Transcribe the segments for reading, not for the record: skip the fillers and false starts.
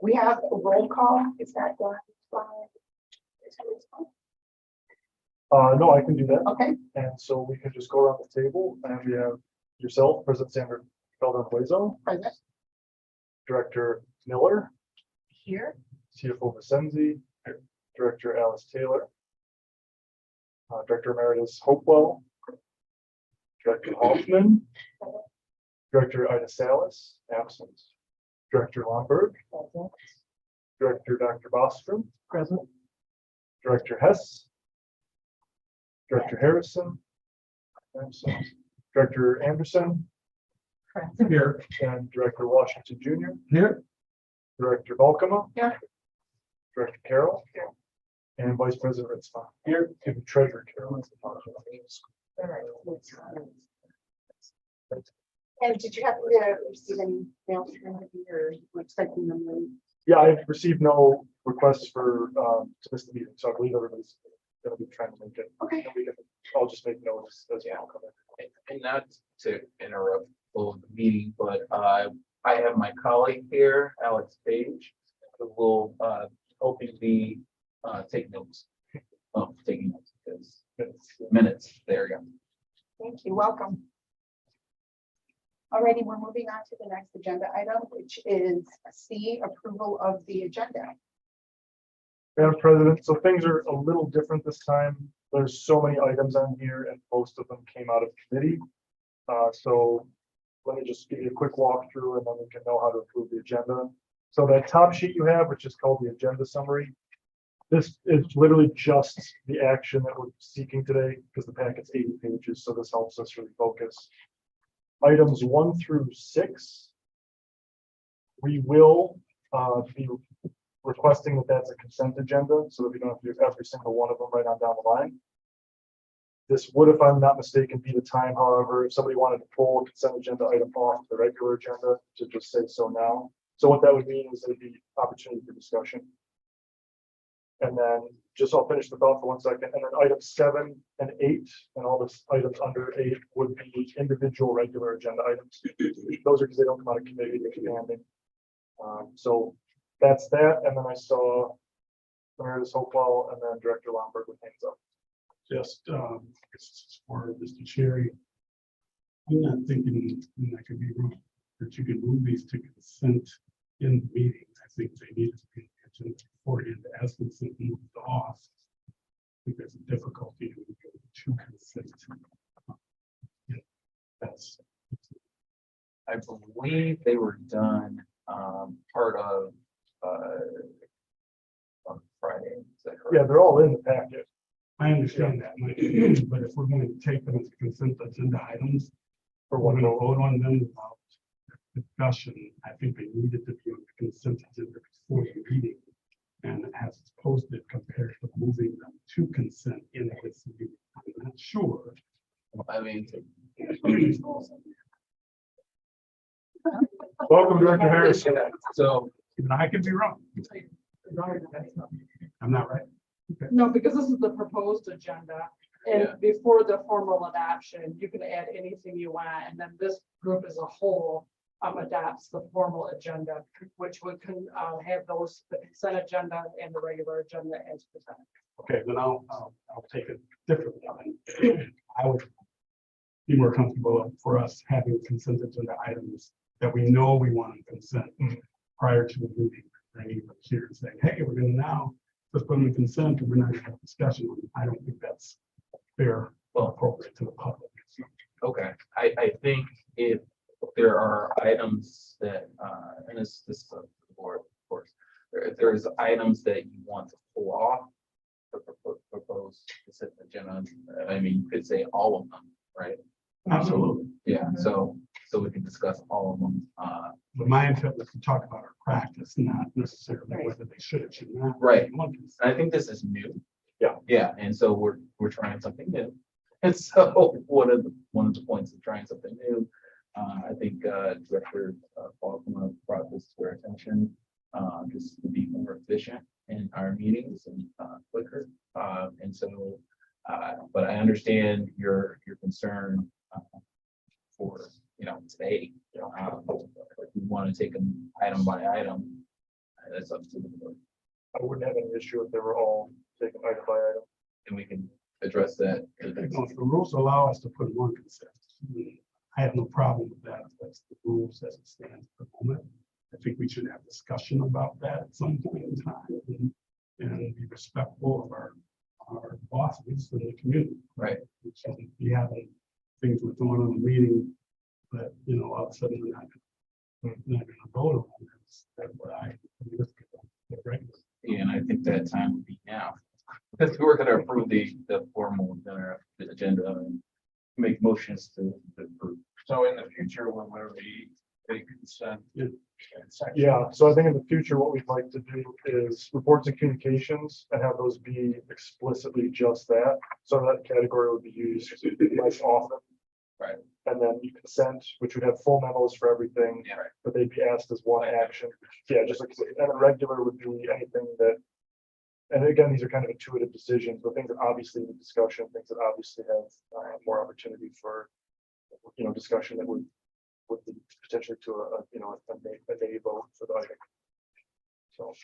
We have a roll call. Is that done? No, I can do that. Okay, And so we can just go around the table and we have yourself, President Sandra Calderon-Huezo, present Director Miller, here. CFO Vicenzi, Director Alice Taylor, Director Emeritus Hopewell, Director Hoffman, Director Ida Salas, absent, Director Lomberg, Present. Director Dr. Bostrom, Present. Director Hess, Director Harrison, absent, Director Anderson, Present. here, and Director Washington Jr., Here. Director Volkema, Here. Director Carroll, and Vice President Ritzma, here, and Treasurer Carroll. All right. And did you happen to receive any mail from anybody or were expecting them? Yeah, I've received no requests for, to miss the meeting, so I believe everybody's gonna be trying to make it. Okay. And we can, I'll just make notes as well. come in. And not to interrupt the meeting, but I have my colleague here, Alex Page, who will hoping be take notes. Taking notes because minutes. There you go. Thank you. Welcome. Alrighty, we're moving on to the next agenda item, which is C, approval of the agenda. Madam President, so things are a little different this time. There's so many items on here and most of them came out of committee. So let me just give you a quick walkthrough and then we can know how to approve the agenda. So that top sheet you have, which is called the agenda summary. This is literally just the action that we're seeking today because the packet's 80 pages, so this helps us really focus. Items 1 through 6. We will be requesting that that's a consent agenda so that we don't have to do every single one of them right on down the line. This would, if I'm not mistaken, be the time, however, if somebody wanted to pull a consent agenda item off the regular agenda to just say so now. So what that would mean is there'd be opportunity for discussion. And then just I'll finish the thought for 1 second. And then items 7 and 8 and all the items under 8 would be individual regular agenda items. Those are because they don't come out of committee, they're expanding. So that's that. And then I saw Emeritus Hopewell and then Director Lomberg with hands up. Just for Mr. Cherry, I'm not thinking, and I could be wrong, that you can move these to consent in the meeting. I think they need to be mentioned beforehand as consent moved off. I think there's a difficulty in going to consent. That's I believe they were done part of on Friday. Is that correct? Yeah, they're all in the packet. I understand that, Mike, but if we're going to take them as consent agenda items, For we're one going to vote. vote on them without discussion. I think they needed to be on the consent agenda before the meeting. And as it's posted compared to moving them to consent in this meeting, I'm not sure. I mean, Welcome, Director Harris. so Even I could be wrong. I'm not right. No, because this is the proposed agenda, and Yeah. before the formal adoption, you can add anything you want, and then this group as a whole adopts the formal agenda, which would have those, the consent agenda and the regular agenda as presented. Okay, then I'll take it differently. I would be more comfortable for us having consent agenda items that we know we want to consent prior to the meeting. Bringing them here and saying, hey, we're going to now just put them in consent and we're not going to have discussion. I don't think that's fair or appropriate to the public. okay, I think if there are items that and this is the board, of course, if there's items that you want to pull off the proposed consent agenda, I mean, you could say all of them, right? Absolutely. Yeah, so we can discuss all of them. But my intent was to talk about our practice, not necessarily whether they should or should not. Right. I think this is new. Yeah. Yeah, and so we're trying something new. And so one of the points of trying something new, I think Director Faulkner brought this to our attention, just to be more efficient in our meetings and quicker. And so, but I understand your concern for today. If we want to take them item by item, That's up to the board. I wouldn't have any issue if they were all taken item by item. And we can address that. If the rules allow us to put one consent, I have no problem with that. That's the rules as it stands at the moment. I think we should have discussion about that at some point in time and be respectful of our bosses in the community. Right. We shouldn't be having things with going on in a meeting, but all of a sudden we're not gonna vote on this. That's what right. Yeah, and I think that time would be now. Because we're gonna approve the formal agenda and make motions to approve. So in the future, when we're take consent. Yeah, so I think in the future, what we'd like to do is reports and communications and have those be explicitly just that. So that category would be used less often. Right. And then you consent, which would have full memos for everything, Yeah, right. but they'd be asked as one action. Yeah, just like, and a regular would be anything that, and again, these are kind of intuitive decisions, but things that obviously need discussion, things that obviously have more opportunity for, discussion that would lead potentially to a nay vote for the item. So.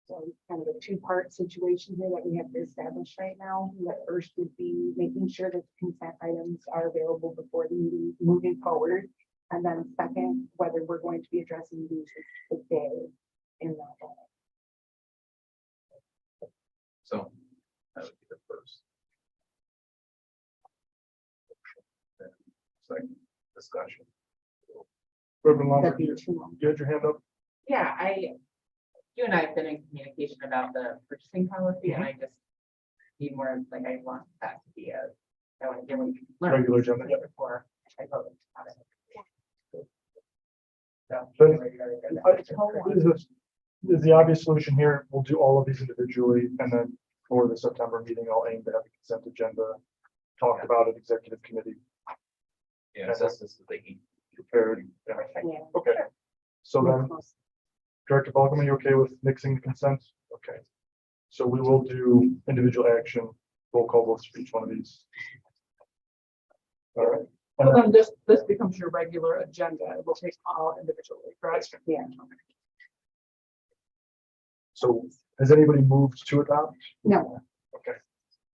So kind of a two-part situation here that we have to establish right now. The first would be making sure that the consent items are available before the meeting moving forward. And then second, whether we're going to be addressing these today in that way. So that would be the first. Second discussion. Reverend That'd Lombard, be you too long. had your hand up? Yeah, you and I have been in communication about the purchasing policy and I just need more, like, I want that to be I want to really learn. Regular agenda, yeah. Before I vote on it. So, But- regular agenda. Is the obvious solution here, we'll do all of these individually, and then for the September meeting, I'll aim to have a consent agenda, talk about it, executive committee Yeah, so this is the prepared. Yeah. Yeah. Okay, so then, Director Balcom, are you okay with mixing the consent? Okay. So we will do individual action, roll call votes for each one of these. All right. And So then- then this becomes your regular agenda. It will take all individually, correct? Yeah. So has anybody moved to adopt? No. Okay.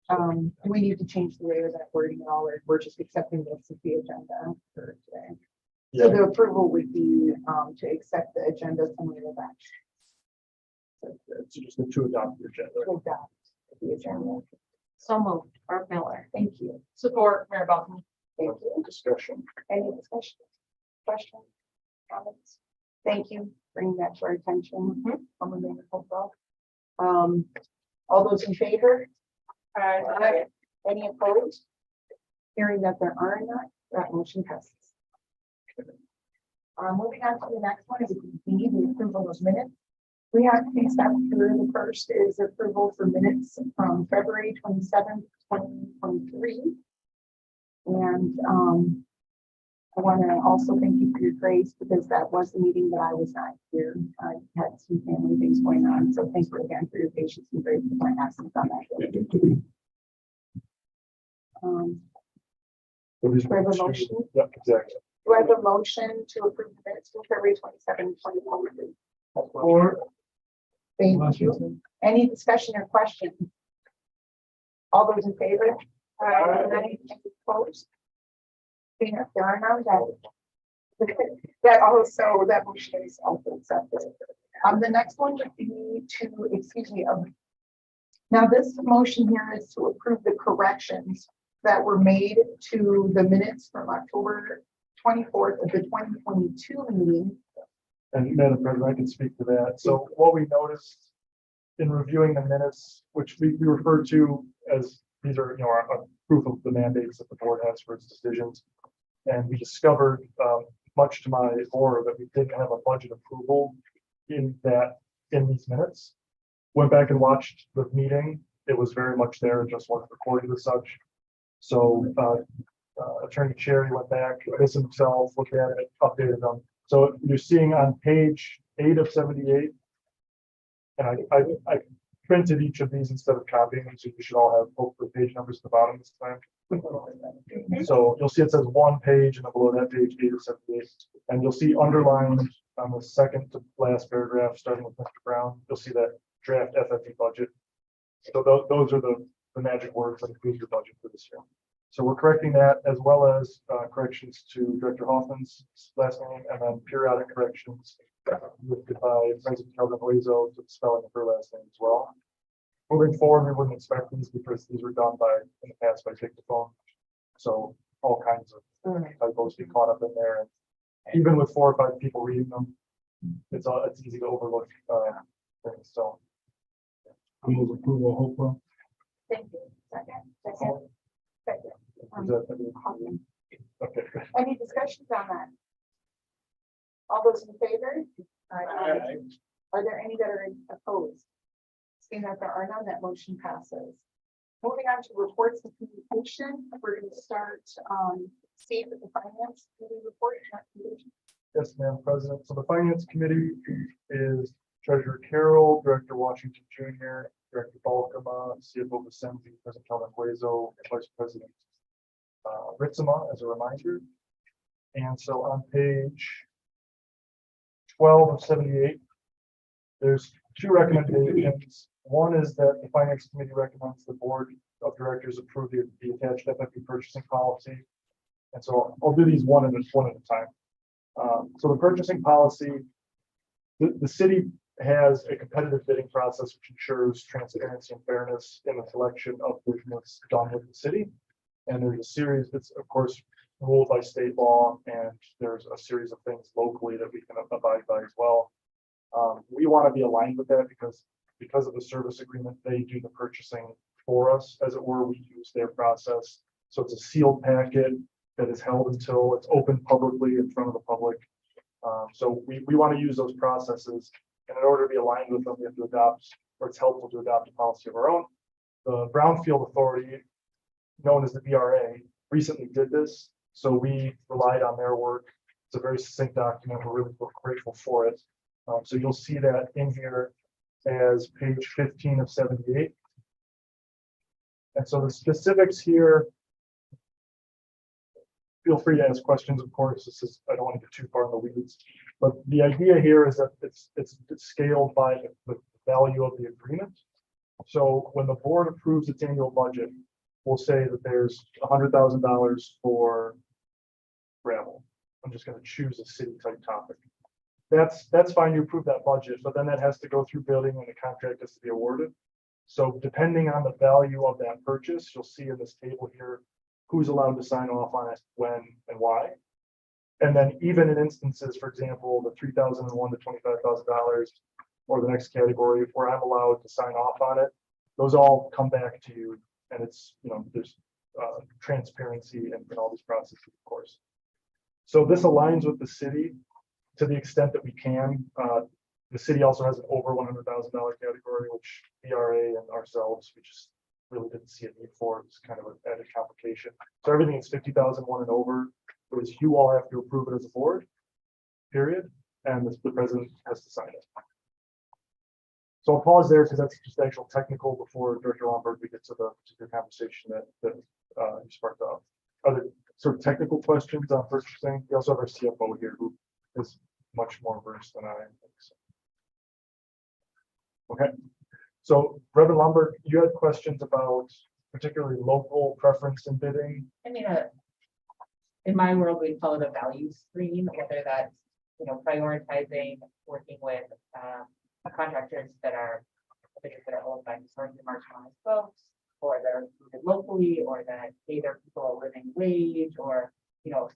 Do we need to change the way of that wording at all, or we're just accepting this as the agenda for today? So Yeah, the approval would be, to accept the agenda summary of action. it's just the to adopt the agenda. To adopt the agenda. So moved, Barb Miller. Thank you. Support, Mayor Balcom. Thank you. Discussion. Any discussion? Questions? Comments? Thank you. Bringing that to our attention. From the mayor hopeful. All those in favor? Aye. Any opposed? Hearing that there are none, that motion passes. Moving on to the next one is B, the approval of minutes. We have two steps here. The first is approval for minutes from February 27th, 2023. And I want to also thank you for your grace because that was the meeting that I was not here. I had some family things going on. So thank you again for your patience and grace with my absence on that. So these Do I have a are two- motion? Yep, exactly. Do I have a motion to approve the minutes from February 27th, 2023? Or Thank you. Any discussion or questions? All those in favor? Any opposed? Seeing if there are none, that motion is also accepted. The next one would be now this motion here is to approve the corrections that were made to the minutes from October 24th of the 2022 meeting. And Madam President, I can speak to that. So what we noticed in reviewing the minutes, which we refer to as, these are, a proof of the mandates that the board has for its decisions. And we discovered, much to my horror, that we didn't have a budget approval in these minutes. Went back and watched the meeting. It was very much there, it just wasn't recorded as such. So Attorney Cherry went back, listened himself, looked at it, updated them. So you're seeing on page 8 of 78. And I printed each of these instead of copying them, so you should all have hopefully page numbers at the bottom this time. So you'll see it says 1 page, and then below that page, 8 of 78. And you'll see underlined on the second to last paragraph, starting with Mr. Brown, you'll see that draft FFE budget. So those are the magic words that include your budget for this year. So we're correcting that, as well as corrections to Director Hoffman's last name, and then periodic corrections listed by President Calvin Huezo to the spelling of her last name as well. Moving forward, we wouldn't expect these because these were done in the past by dictaphone. So all kinds of typos get caught up in there, and even with 4 or 5 people reading them, it's easy to overlook things. So I move approval, Hopewell. Thank you. Second. is that- okay. Any discussions on that? All those in favor? Are there any that are opposed? Seeing that there are none, that motion passes. Moving on to reports and communication, we're going to start, Steve with the finance committee report. Yes, Madam President. So the Finance Committee is Treasurer Carroll, Director Washington Jr., Director Balkema, CFO Vicente, President Calvin Huezo, and Vice President Ritzema, as a reminder. And so on page 12 of 78, there's 2 recommendations. One is that the Finance Committee recommends the Board of Directors approve the attached FFP purchasing policy. And so I'll do these one at a time. So the purchasing policy, the city has a competitive bidding process which ensures transparency and fairness in the selection of business done with the city. And there's a series that's, of course, ruled by state law, and there's a series of things locally that we can abide by as well. We want to be aligned with that because of the service agreement, they do the purchasing for us, as it were. We use their process. So it's a sealed packet that is held until it's open publicly in front of the public. So we want to use those processes, and in order to be aligned with them, we have to adopt, or it's helpful to adopt a policy of our own. The Brownfield Authority, known as the BRA, recently did this, so we relied on their work. It's a very succinct document. We're really grateful for it. So you'll see that in here as page 15 of 78. And so the specifics here, feel free to ask questions, of course. I don't want to get too far in the weeds, but the idea here is that it's scaled by the value of the agreement. So when the board approves its annual budget, we'll say that there's $100,000 for gravel. I'm just going to choose a city type topic. That's fine. You approve that budget, but then that has to go through building and the contract has to be awarded. So depending on the value of that purchase, you'll see in this table here who's allowed to sign off on it, when, and why. And then even in instances, for example, the $3,001 to $25,000, or the next category where I'm allowed to sign off on it, those all come back to you, and it's, there's transparency and all these processes, of course. So this aligns with the city to the extent that we can. The city also has an over $100,000 category, which BRA and ourselves, we just really didn't see a need for. It's kind of an added complication. So everything is 50,001 and over, is you all have to approve it as a board, period, and the president has to sign it. So I'll pause there because that's just actual technical before Director Lombard, we get to the conversation that you sparked off. Other sort of technical questions on purchasing. We also have our CFO here who is much more versed than I am. Okay, so Reverend Lombard, you had questions about particularly local preference in bidding. I mean, in my world, we call it a value stream, whether that's, prioritizing, working with contractors that are owned by historically marginalized folks, or that are rooted locally, or that pay their people a living wage, or,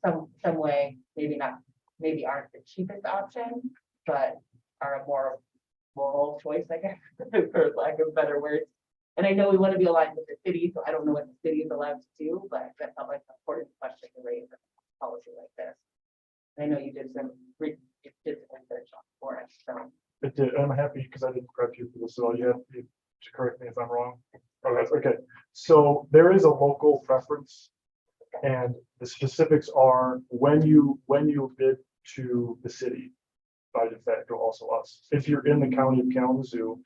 some way, maybe aren't the cheapest option, but are a more moral choice, I guess, for lack of better words. And I know we want to be aligned with the city, so I don't know what the city is allowed to do, but that felt like an important question to raise in a policy like this. And I know you did some research on for us, so. It did. I'm happy because I didn't prep you for this, so you have to correct me if I'm wrong. Oh, that's okay. So there is a local preference, and the specifics are when you bid to the city, by de facto also us. If you're in the county of Kalamazoo,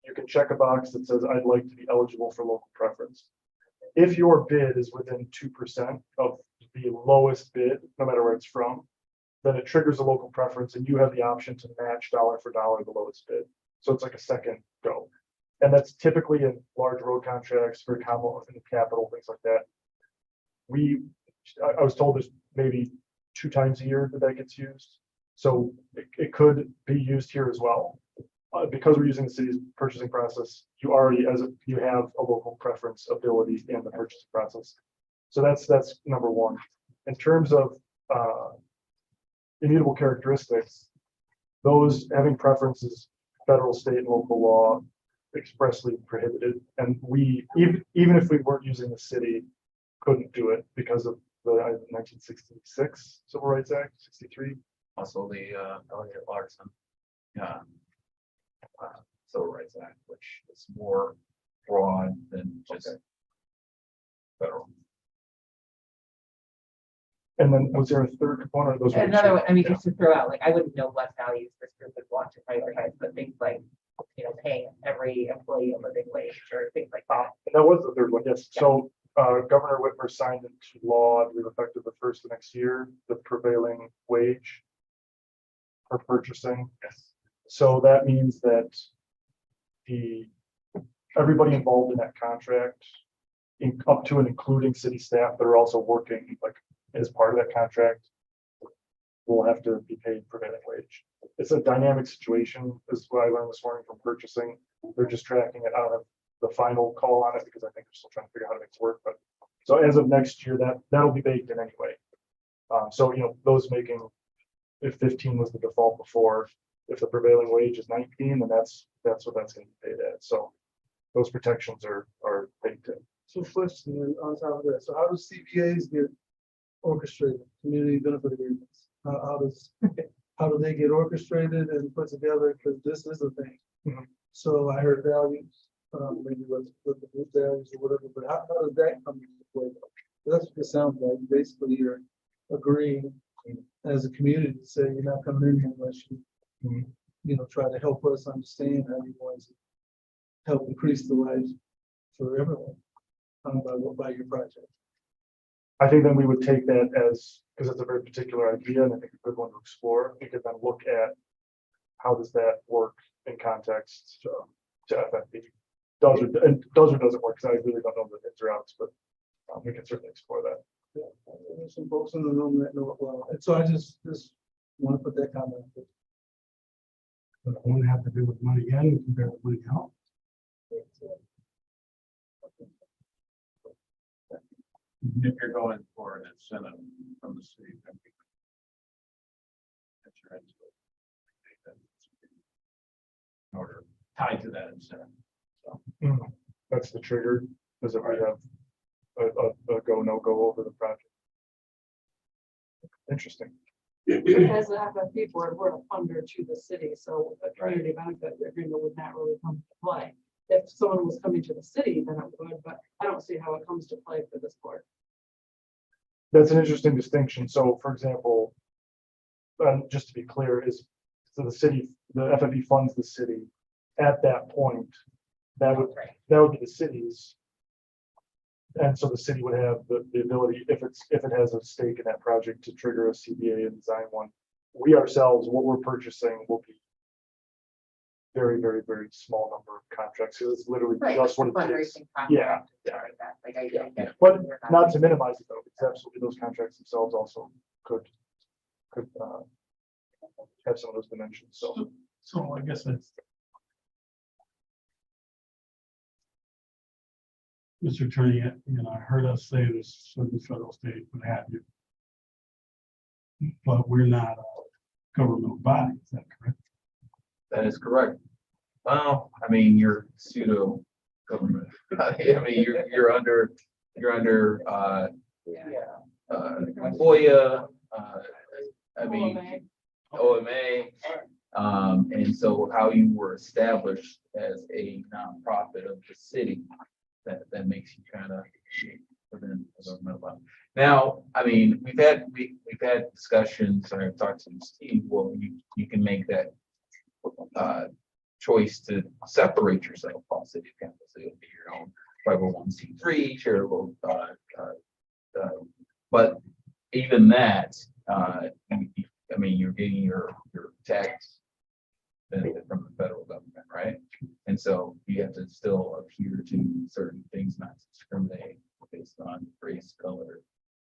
you can check a box that says I'd like to be eligible for local preference. if your bid is within 2% of the lowest bid, no matter where it's from, then it triggers a local preference and you have the option to match dollar for dollar the lowest bid. So it's like a second go. And that's typically in large road contracts for combo and capital, things like that. I was told there's maybe 2 times a year that gets used. So it could be used here as well. Because we're using the city's purchasing process, you have a local preference ability in the purchasing process. So that's number one. In terms of immutable characteristics, those having preferences, federal, state, and local law expressly prohibited. And we, even if we weren't using the city, couldn't do it because of the 1966 Civil Rights Act, 63. Also the Elliott Larson. Yeah. Civil Rights Act, which is more broad than just federal. And then was there a third component of those? were Another two? one, I mean, Yeah. just to throw out, like, I wouldn't know what values this group would want to prioritize, but things like, you know, paying every employee a living wage or things like that. And that was the third one, yes. So Governor Whitmer signed into law, I believe effective the first of next year, the prevailing wage for purchasing. Yes. So that means that everybody involved in that contract, up to and including city staff that are also working like as part of that contract, will have to be paid prevailing wage. It's a dynamic situation, is what I learned this morning from purchasing. They're just tracking it. I don't have the final call on it because I think they're still trying to figure out how to make it work. But so as of next year, that'll be baked in anyway. So those making, if 15 was the default before, if the prevailing wage is 19, then that's what that's going to be paid at. So those protections are baked in. So question on top of that, so how do CBAs get orchestrated, community benefit agreements? How do they get orchestrated and put together, because this is a thing. Mhm. So I heard values, maybe with the group values or whatever, but how does that come into play? That's what it sounds like, basically you're agreeing as a community to say you're not coming in here unless you try to help us understand how you're going to help increase the lives for everyone. By your project. I think then we would take that as, because it's a very particular idea and I think a good one to explore. We could then look at how does that work in context to FFB. Does or doesn't work, because I really don't know the ins or outs, but we can certainly explore that. Yeah, there's some folks in the room that know it well, and so I just want to put that comment. But it won't have to do with money in compared to money out. If you're going for an incentive from the city. then we- that's your incentive. In order, tied to that incentive. That's the trigger, because if we have a go, no go over the project. Interesting. As an FFP board, we're a funder to the city, so the community benefit agreement would not really come to play. If someone was coming to the city, then it would, but I don't see how it comes to play for this board. That's an interesting distinction. So for example, just to be clear, so the city, the FFB funds the city. At that point, that would be the city's. And so the city would have the ability, if it has a stake in that project, to trigger a CBA and design one. We ourselves, what we're purchasing will be very, very, very small number of contracts. So it's literally Right, just like what the it is. fundraising contract, Yeah, things like that. Like I get But you're not to minimize it though, because absolutely those contracts themselves also could have some of those dimensions. So I guess that's. Mr. Attorney, I heard us say this, certain federal, state, what have you. But we're not a governmental body, is that correct? That is correct. Well, I mean, you're pseudo government. I mean, you're under FOIA, I mean, OMA. And so how you were established as a nonprofit of the city, that makes you kind of within a governmental body. Now, I mean, we've had discussions, and I've talked to Steve, well, you can make that choice to separate yourself from city campus, it'll be your own. 501c3 charitable, but even that, I mean, you're getting your tax benefit from the federal government, right? And so you have to still adhere to certain things, not to discriminate based on race, color,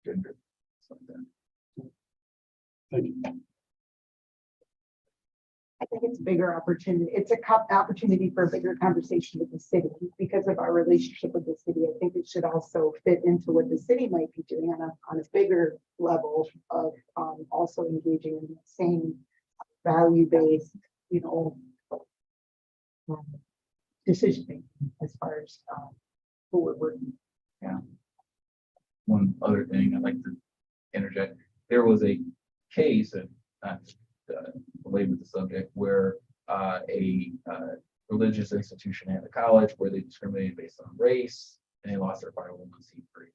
gender, something. Thank you. I think it's a bigger opportunity. It's a opportunity for a bigger conversation with the city because of our relationship with the city. I think it should also fit into what the city might be doing on a bigger level of also engaging in the same value-based, decision making as far as who we're working. One other thing I'd like to interject, there was a case that, related with the subject, where a religious institution had a college where they discriminated based on race and they lost their 501c3.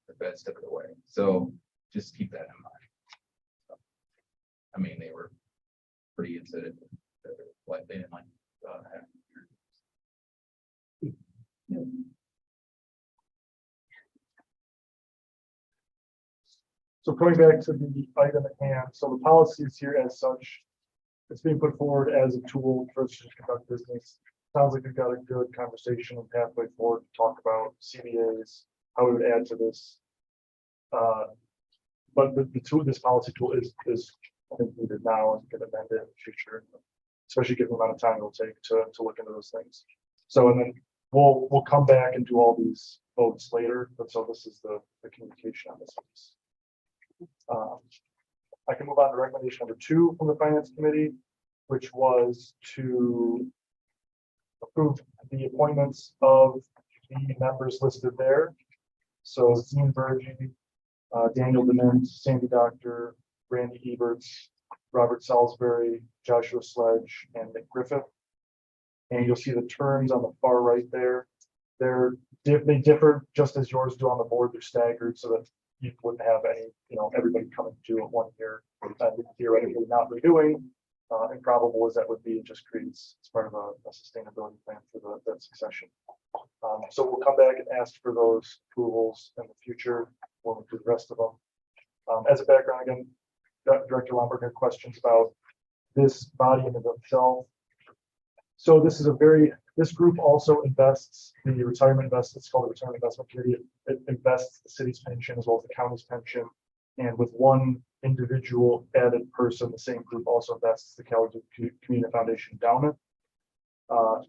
The feds took it away. So just keep that in mind. I mean, they were pretty insensitive. Like they didn't like having. So coming back to the item at hand, so the policy is here as such. It's being put forward as a tool for us to conduct business. Sounds like we've got a good conversation and pathway forward to talk about CBAs, how we would add to this. But the tool, this policy tool is I think needed now and can amend it in the future, especially given the amount of time it'll take to look into those things. So, and then we'll come back and do all these votes later, but so this is the communication on this piece. I can move on to recommendation number 2 from the Finance Committee, which was to approve the appointments of the members listed there. So Dean Burgee, Daniel Dement, Sandy Doctor, Randy Eberts, Robert Salisbury, Joshua Sledge, and Nick Griffith. And you'll see the terms on the far right there. They differ just as yours do on the board. They're staggered so that you wouldn't have any, everybody coming to it 1 year, theoretically not renewing. Improbable as that would be, it just creates, it's part of a sustainability plan for that succession. So we'll come back and ask for those approvals in the future when we do the rest of them. As a background, again, Director Lomberg had questions about this body in and of itself. So this group also invests the retirement investment. It's called the Retirement Investment Committee. It invests the city's pension as well as the county's pension. And with one individual added person, the same group also invests the Kalamazoo Community Foundation endowment.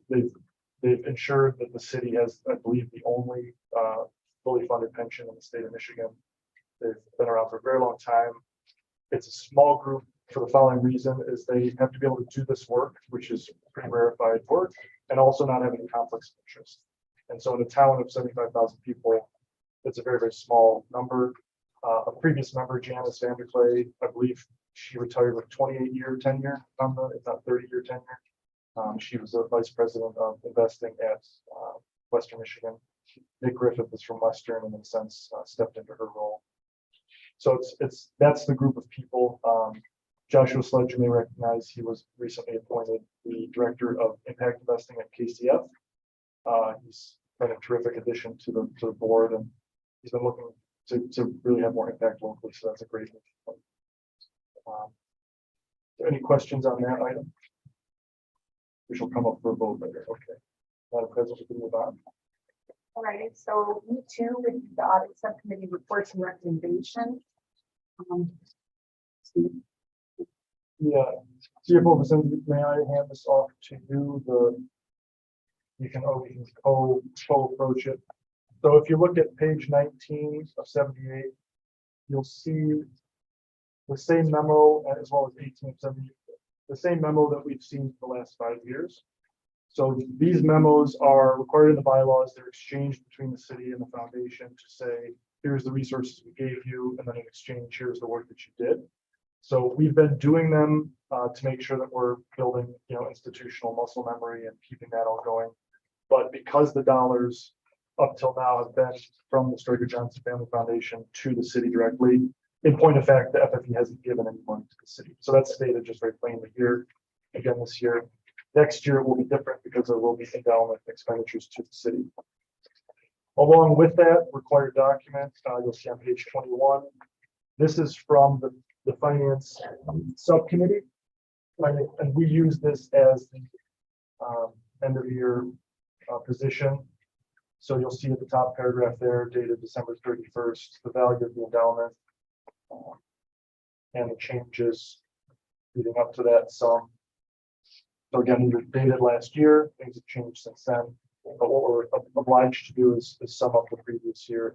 They've ensured that the city has, I believe, the only fully funded pension in the state of Michigan. They've been around for a very long time. It's a small group for the following reason: is they have to be able to do this work, which is pretty rarefied work, and also not have any conflicts of interest. And so in a town of 75,000 people, it's a very, very small number. A previous member, Janice Vanderclay, I believe she retired with 28-year tenure, if not 30-year tenure. She was a vice president of investing at Western Michigan. Nick Griffith is from Western and in a sense stepped into her role. So that's the group of people. Joshua Sledge, you may recognize, he was recently appointed the director of impact investing at KCF. He's been a terrific addition to the board, and he's been looking to really have more impact locally. So that's a great move. Any questions on that item? We shall come up for a vote later. Okay. Madam President, we can move on. All right, so me too with the audit subcommittee reports and recommendations. Yeah, CFO Vicente, may I hand this off to you? You can always co-approach it. So if you look at page 19 of 78, you'll see the same memo as well as 18 of 78, the same memo that we've seen for the last 5 years. So these memos are required in the bylaws. They're exchanged between the city and the foundation to say, here's the resources we gave you, and then in exchange, here's the work that you did. So we've been doing them to make sure that we're building, institutional muscle memory and keeping that all going. But because the dollars up till now have been from the Stryker Johnson Family Foundation to the city directly, in point of fact, the FFE hasn't given any money to the city. So that's stated just very plainly here. Again, this year. Next year it will be different because there will be endowment expenditures to the city. Along with that required document, you'll see on page 21. This is from the finance subcommittee. And we use this as the end of year position. So you'll see at the top paragraph there, dated December 31st, the value of the endowment and the changes leading up to that sum. So again, these are dated last year, things have changed since then. But what we're obliged to do is sum up the previous year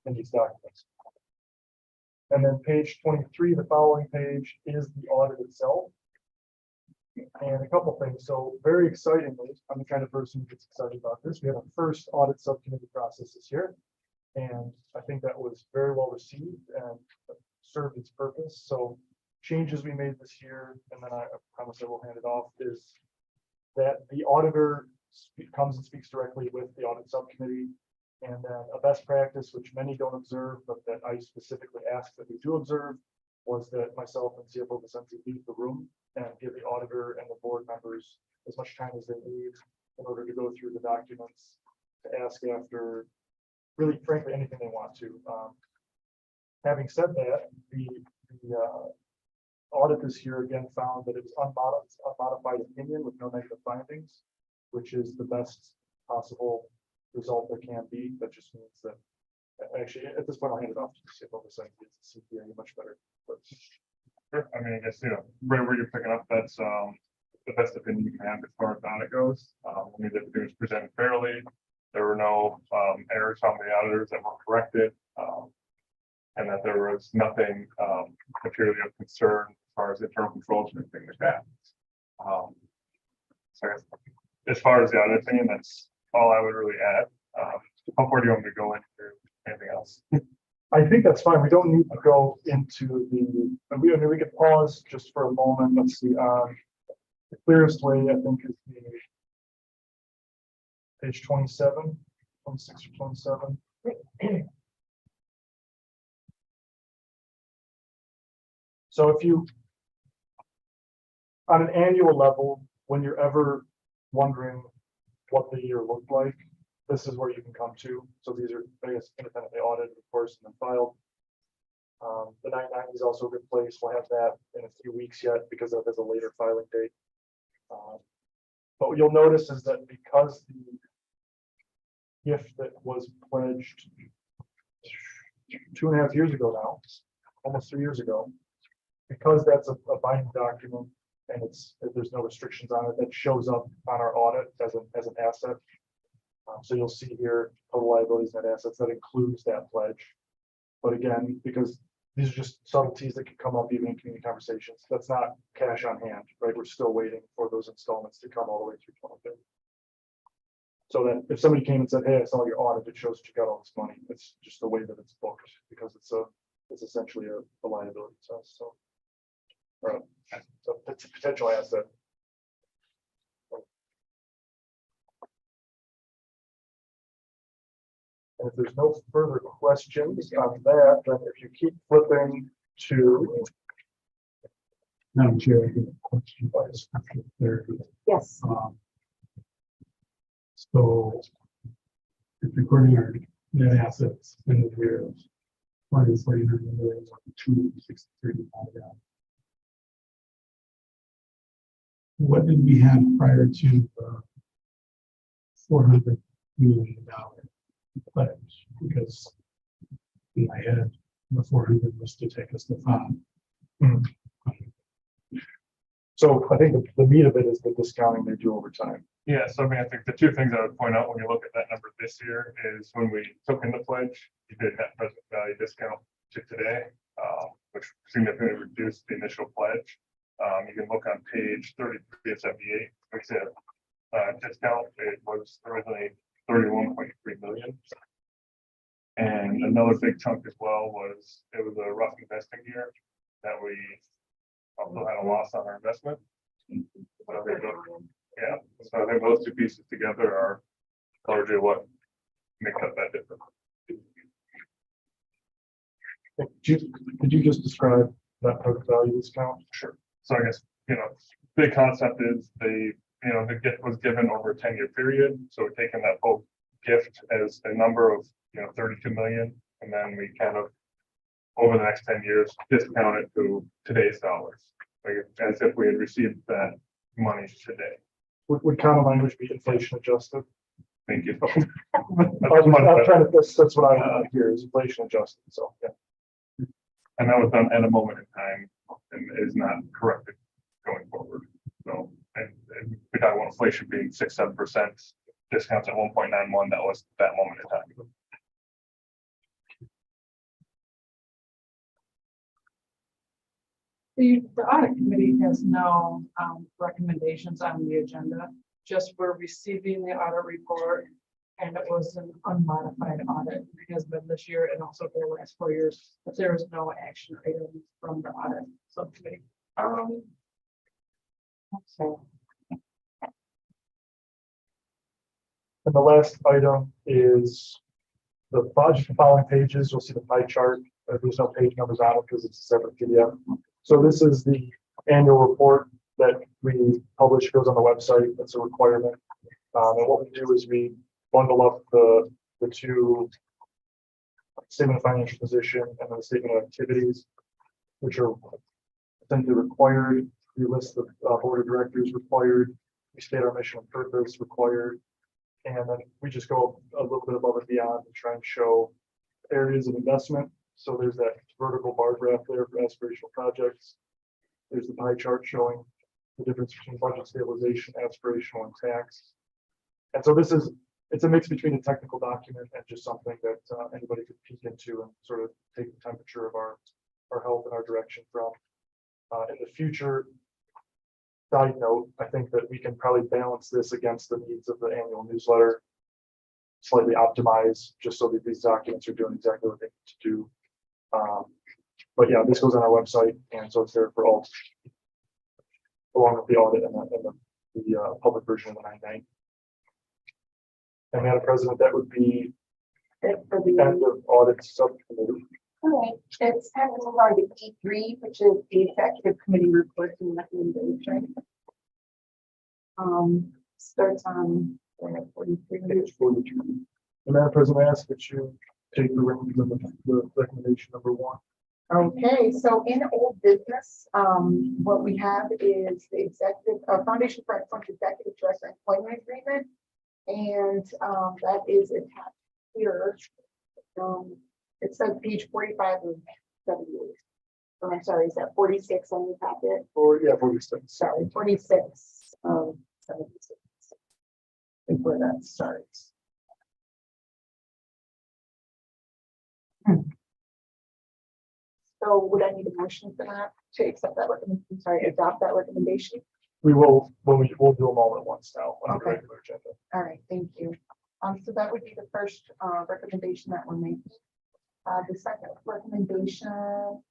in these documents. And then page 23, the following page, is the audit itself. And a couple things. So very excitingly, I'm the kind of person who gets excited about this. We had a first audit subcommittee process this year. And I think that was very well received and served its purpose. So changes we made this year, and then I promise I will hand it off, is that the auditor comes and speaks directly with the audit subcommittee. And then a best practice, which many don't observe, but that I specifically asked that we do observe, was that myself and CFO Vicente leave the room and give the auditor and the board members as much time as they need in order to go through the documents, to ask after, really frankly, anything they want to. Having said that, the audit this year again found that it was unmodified opinion with no negative findings, which is the best possible result there can be. That just means that, actually, at this point, I'll hand it off to the CFO Vicente. It's a CPA, much better. Sure. I mean, I guess, right where you're picking up, that's the best opinion you can have as far as audit goes. I mean, everything was presented fairly. There were no errors from the auditors that were corrected. And that there was nothing materially of concern as far as internal controls or anything like that. So I guess, as far as the audit opinion, that's all I would really add. How far do you want me to go into anything else? I think that's fine. We don't need to go into we could pause just for a moment. Let's see. The clearest way, I think, is the page 27, 26 or 27. So if you, on an annual level, when you're ever wondering what the year looked like, this is where you can come to. So these are, I guess, independently audited, of course, and then filed. The 990 is also a good place. We'll have that in a few weeks yet because that has a later filing date. But what you'll notice is that because the gift that was pledged 2.5 years ago now, almost 3 years ago, because that's a binding document and there's no restrictions on it, that shows up on our audit as an asset. So you'll see here total liabilities, net assets, that includes that pledge. But again, because these are just subtleties that can come up even in community conversations, that's not cash on hand, right? We're still waiting for those installments to come all the way through 2050. So that if somebody came and said, "Hey, I saw your audit, it shows that you got all this money," it's just the way that it's booked because it's essentially a liability test. So, so it's a potential asset. And if there's no further questions on that, then if you keep flipping to. Madam Chair, I have a question. There. Yes. So if recording our net assets in the year of 263. What did we have prior to $400 million pledge? Because in my head, the 400 was to take us to 5. So I think the meat of it is the discounting they do over time. Yeah, so I mean, I think the two things I would point out when you look at that number this year is when we took in the pledge, you did net present value discount to today, which significantly reduced the initial pledge. You can look on page 33 of 78, we said discount, it was originally 31.3 million. And another big chunk as well was, it was a rough investing year that we also had a loss on our investment. So yeah, so I think those two pieces together are largely what make up that difference. Could you just describe that present value discount? Sure. So I guess, big concept is the gift was given over a 10-year period. So we're taking that whole gift as a number of, 32 million, and then we kind of, over the next 10 years, discount it to today's dollars. Like, as if we had received that money today. Would common language be inflation adjusted? Thank you. I'm trying to, that's what I hear is inflation adjusted, so, yeah. And that was done at a moment in time and is not corrected going forward. So, and we talk about inflation being 6-7%, discounts at 1.91, that was that moment in time. The audit committee has no recommendations on the agenda, just we're receiving the audit report. And it was an unmodified audit, it has been this year and also for the last 4 years, but there is no action items from the audit subcommittee. So, And the last item is the budget, the following pages, you'll see the pie chart. There's no page numbers on it because it's a separate PDF. So this is the annual report that we publish, goes on the website. That's a requirement. And what we do is we bundle up the two statement of financial position and then the statement of activities, which are essentially required. We list the board of directors required. We state our mission and purpose required. And then we just go a little bit above and beyond and try and show areas of investment. So there's that vertical bar graph there for aspirational projects. There's the pie chart showing the difference between budget stabilization, aspirational, and tax. And so it's a mix between a technical document and just something that anybody could peek into and sort of take the temperature of our health and our direction from. In the future, side note, I think that we can probably balance this against the needs of the annual newsletter, slightly optimize just so that these documents are doing exactly what they need to do. But yeah, this goes on our website, and so it's there for all, along with the audit and the public version of the 9.9. And Madam President, that would be it for the the, end of audit subcommittee. all right, it's time to move on to E3, which is the executive committee report and recommendation. Starts on 43. Page 42. And Madam President, I ask that you take the reins of the recommendation number 1. Okay, so in old business, what we have is the executive, Foundation for Excellence Executive Director Employment Agreement. And that is attached here. It says page 45 of 78. Oh, I'm sorry, is that 46 on your packet? Or, yeah, 46. Sorry, 46 of 76. I think where that starts. So would I need a motion for that to accept that recommendation? Sorry, adopt that recommendation? We will, we'll do them all at once now on the Okay. regular agenda. All right, thank you. So that would be the first recommendation that we're making. The second recommendation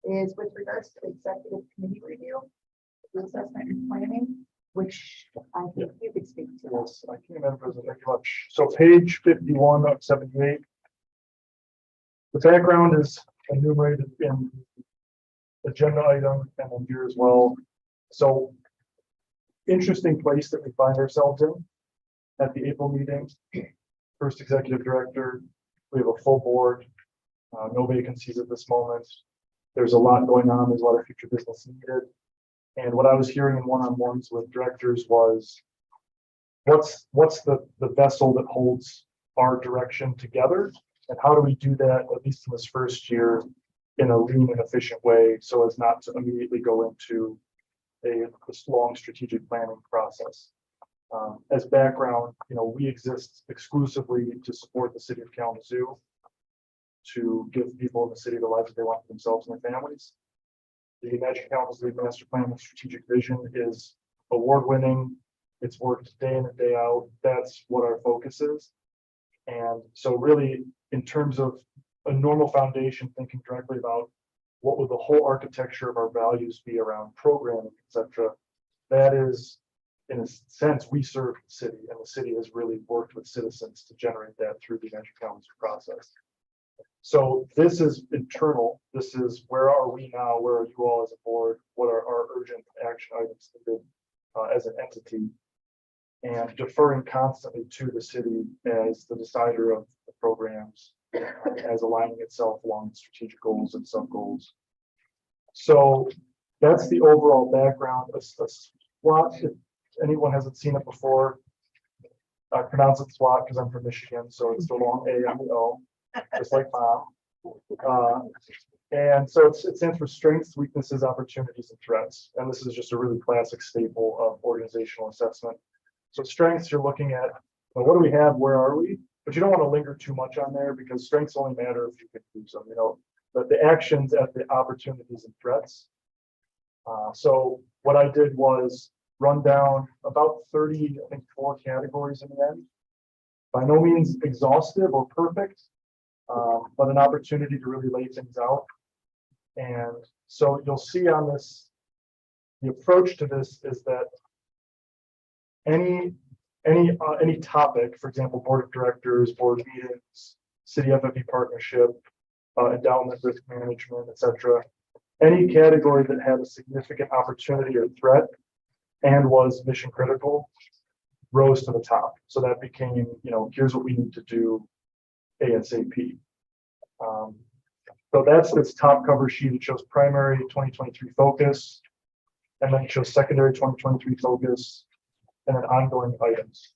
is with regards to the executive committee review, the assessment and planning, which I think you could speak to. Yes, I can, Madam President, thank you much. So page 51 of 78. The background is enumerated in the agenda item and then here as well. So interesting place that we find ourselves in at the April meeting. First executive director, we have a full board, no vacancies at this moment. There's a lot going on. There's a lot of future business needed. And what I was hearing in one-on-ones with directors was, what's the vessel that holds our direction together? And how do we do that, at least in this first year, in a lean and efficient way, so as not to immediately go into this long strategic planning process? As background, we exist exclusively to support the city of Kalamazoo, to give people in the city the lives that they want for themselves and their families. The Imagine Kalamazoo Master Plan and Strategic Vision is award-winning. It's worked day in and day out. That's what our focus is. And so really, in terms of a normal foundation, thinking directly about what would the whole architecture of our values be around programming, etc. That is, in a sense, we serve the city, and the city has really worked with citizens to generate that through the Imagine Kalamazoo process. So this is internal. This is, where are we now? Where are you all as a board? What are our urgent action items needed as an entity? and deferring constantly to the city as the decider of the programs, as aligning itself along strategic goals and sub goals. So that's the overall background. A SWOT, if anyone hasn't seen it before, I pronounce it SWOT because I'm from Michigan, so it's the long A on the O, just like mom. And so it stands for strengths, weaknesses, opportunities, and threats. And this is just a really classic staple of organizational assessment. So strengths, you're looking at, well, what do we have? Where are we? But you don't want to linger too much on there because strengths only matter if you can use them, but the actions at the opportunities and threats. So what I did was run down about 30, I think 4 categories in the end. By no means exhaustive or perfect, but an opportunity to really lay things out. And so you'll see on this, the approach to this is that any topic, for example, board of directors, board meetings, city FFE partnership, endowment, risk management, etc. Any category that had a significant opportunity or threat and was mission critical rose to the top. So that became, here's what we need to do ASAP. So that's this top cover sheet. It shows primary 2023 focus, and then it shows secondary 2023 focus, and then ongoing items.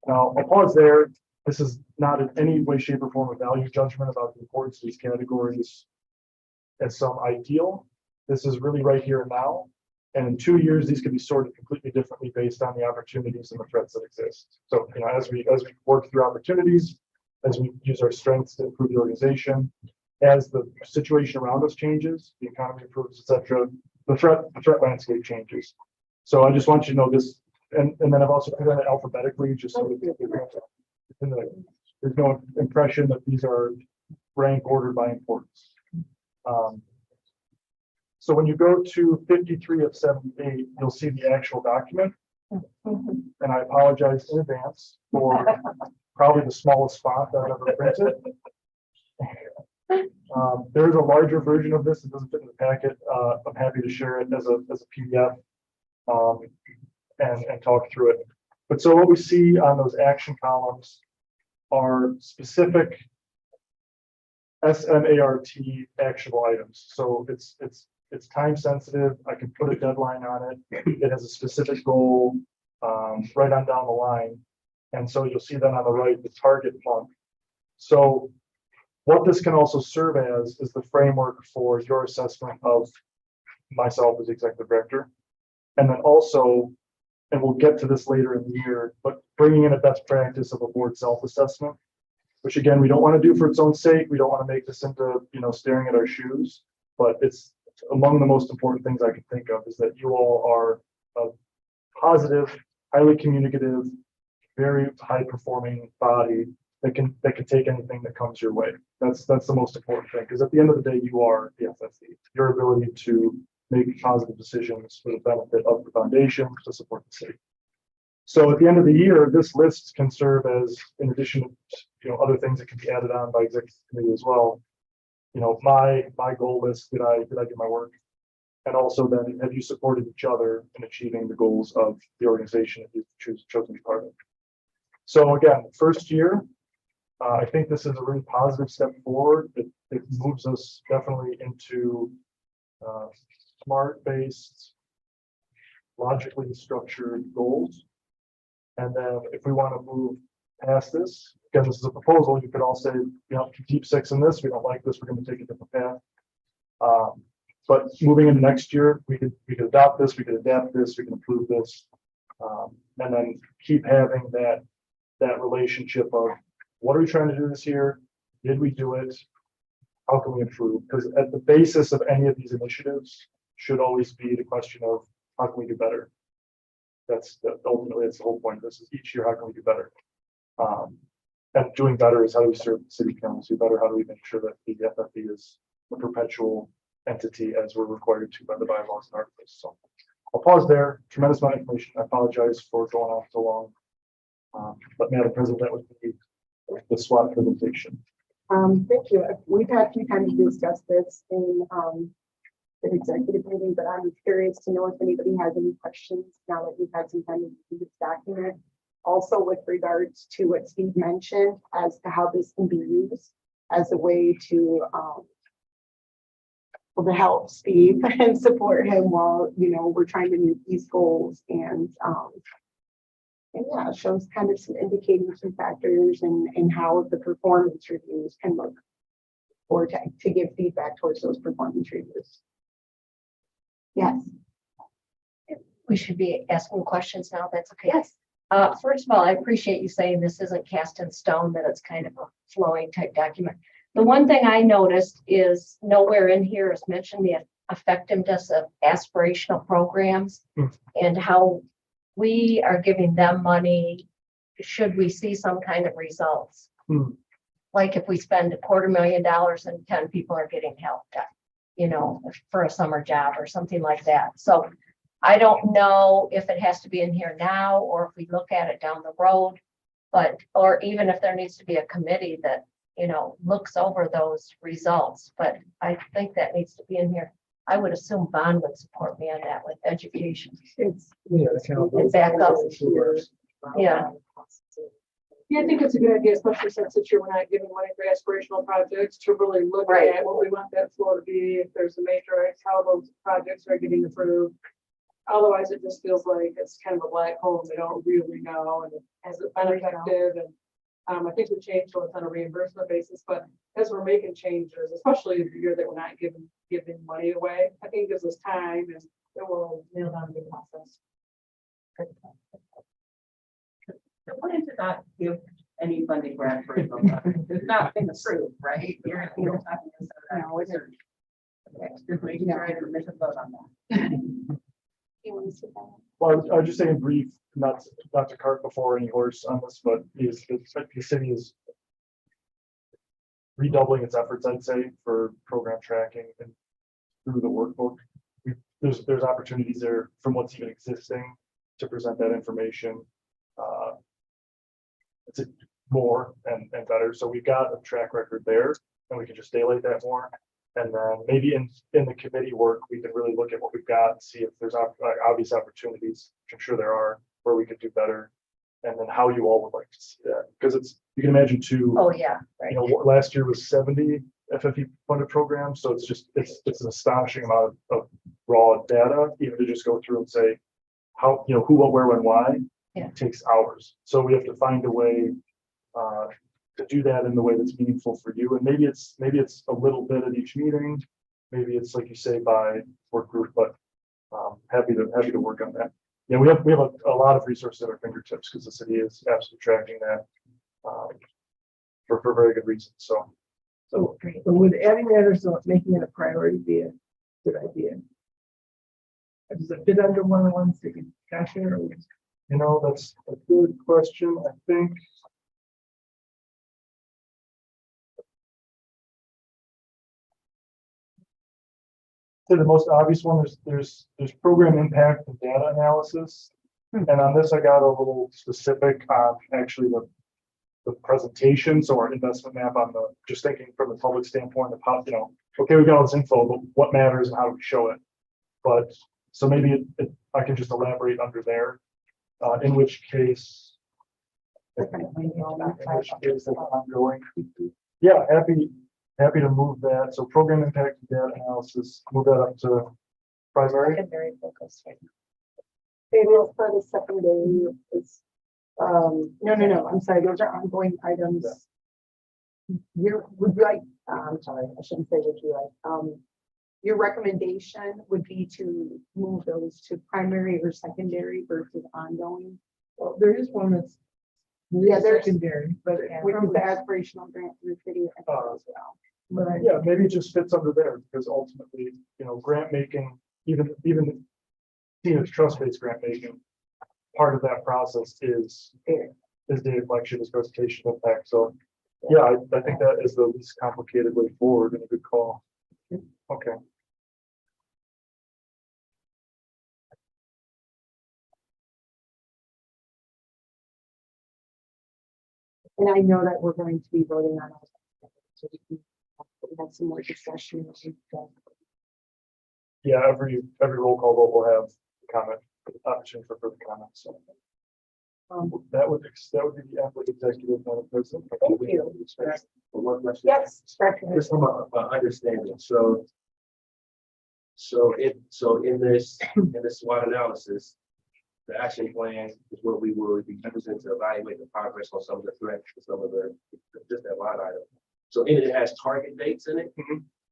Now, I'll pause there. This is not in any way, shape, or form a value judgment about the importance of these categories as some ideal. This is really right here and now. And in 2 years, these could be sorted completely differently based on the opportunities and the threats that exist. So, as we work through opportunities, as we use our strengths to improve the organization, as the situation around us changes, the economy improves, etc., the threat landscape changes. So I just want you to know this, and then I've also presented alphabetically, just so there's no impression that these are rank ordered by importance. So when you go to 53 of 78, you'll see the actual document. And I apologize in advance for probably the smallest font that I've ever printed. There is a larger version of this. It doesn't fit in the packet. I'm happy to share it as a PDF and talk through it. But so what we see on those action columns are specific SMART actionable items. So it's time sensitive. I can put a deadline on it. It has a specific goal right on down the line. And so you'll see then on the right, the target month. So what this can also serve as is the framework for your assessment of myself as executive director. And then also, and we'll get to this later in the year, but bringing in a best practice of a board self-assessment, which again, we don't want to do for its own sake. We don't want to make this into, staring at our shoes, but it's among the most important things I can think of is that you all are a positive, highly communicative, very high performing body that can take anything that comes your way. That's the most important thing, because at the end of the day, you are the FFE. Your ability to make positive decisions for the benefit of the foundation to support the city. So at the end of the year, this list can serve as, in addition to other things that can be added on by executive committee as well. My goal list, did I get my work? And also then, have you supported each other in achieving the goals of the organization that you've chosen to be part of? So again, first year, I think this is a really positive step forward. It moves us definitely into smart-based, logically structured goals. And then if we want to move past this, again, this is a proposal, you could all say, deep 6 in this, we don't like this, we're going to take a different path. But moving into next year, we could adopt this, we could adapt this, we can improve this, and then keep having that relationship of what are we trying to do this year? Did we do it? How can we improve? Because at the basis of any of these initiatives should always be the question of how can we do better? Ultimately, that's the whole point of this is each year, how can we do better? And doing better is how do we serve the city council better? How do we make sure that the FFE is a perpetual entity as we're required to by the bylaws and articles? So I'll pause there. Tremendous amount of information. I apologize for going on so long. But Madam President, that would be the SWOT presentation. Thank you. We've had a few times to discuss this in the executive meeting, but I'm curious to know if anybody has any questions now that you've had some time to do this document. Also with regards to what Steve mentioned as to how this can be used as a way to, well, to help Steve and support him while, you know, we're trying to meet these goals and yeah, it shows kind of some indicating some factors and how the performance reviews can look or to give feedback towards those performance reviews. Yes. We should be asking questions now. That's okay. Yes. First of all, I appreciate you saying this isn't cast in stone, that it's kind of a flowing type document. The one thing I noticed is nowhere in here is mentioned the effectiveness of aspirational programs and how we are giving them money. Should we see some kind of results? Like if we spend $250,000 and 10 people are getting helped, you know, for a summer job or something like that. So I don't know if it has to be in here now or if we look at it down the road, but, or even if there needs to be a committee that, you know, looks over those results, but I think that needs to be in here. I would assume Bond would support me on that with education. It's And back up. Yeah. Yeah, I think it's a good idea, especially since this year we're not giving money for aspirational projects to really look Right. at what we want that flow to be, if there's a matrix, how those projects are getting approved. Otherwise, it just feels like it's kind of a black hole and they don't really know, and has it been effective? And I think we changed so it's on a reimbursement basis, but as we're making changes, especially the year that we're not giving money away, I think it gives us time and it will nail down the process. The plan to not give any funding for aspirational projects. It's not been approved, right? You're talking about No, it's- just making sure I didn't miss a vote on that. You want to sit down? Well, I was just saying brief, not to cart before any horse on this, but the city is redoubling its efforts, I'd say, for program tracking and through the workbook. There's opportunities there from what's even existing to present that information. It's more and better. So we've got a track record there and we can just daylight that more. And then maybe in the committee work, we can really look at what we've got and see if there's obvious opportunities, which I'm sure there are, where we could do better. And then how you all would like to see that. Because you can imagine too, Oh, yeah, right. you know, last year was 70 FFE funded programs. So it's an astonishing amount of raw data, even to just go through and say how, you know, who, what, where, when, why. Yeah. It takes hours. So we have to find a way to do that in the way that's meaningful for you. And maybe it's a little bit at each meeting. Maybe it's like you say by work group, but happy to work on that. Yeah, we have a lot of resources at our fingertips because the city is absolutely tracking that for very good reasons. So would adding that or so making it a priority be a good idea? Does it fit under one-on-one discussion or? you know, that's a good question. I think. So the most obvious one is there's program impact and data analysis. And on this, I got a little specific on actually the presentation. So our investment map on just thinking from the public standpoint of how, you know, okay, we've got all this info, but what matters and how do we show it? But so maybe I can just elaborate under there, in which case. It's ongoing. Yeah, happy to move that. So program impact and data analysis, move that up to primary. Secondary focus. It is for the secondary. It's, no, I'm sorry, those are ongoing items. Would you like, I'm sorry, I shouldn't say would you like, your recommendation would be to move those to primary or secondary versus ongoing? Well, there is one that's. Yeah, there's- secondary, but Which is the aspirational grant through city as well. but I, Yeah, maybe it just fits under there because ultimately, you know, grant making, even Tina's trust-based grant making, part of that process is data collection, is presentation impact. So yeah, I think that is the least complicated way forward and a good call. Okay. And I know that we're going to be voting on it. So we have some more discussion. Yeah, every roll call vote will have comment, opportunity for further comments. So. That would be the athletic executive, Madam President. Thank you. One question. Yes. Just from a understanding, so. So in this SWOT analysis, the action plan is what we will be using to evaluate the progress on some of the threats, some of the, just that line item. So in it has target dates in it.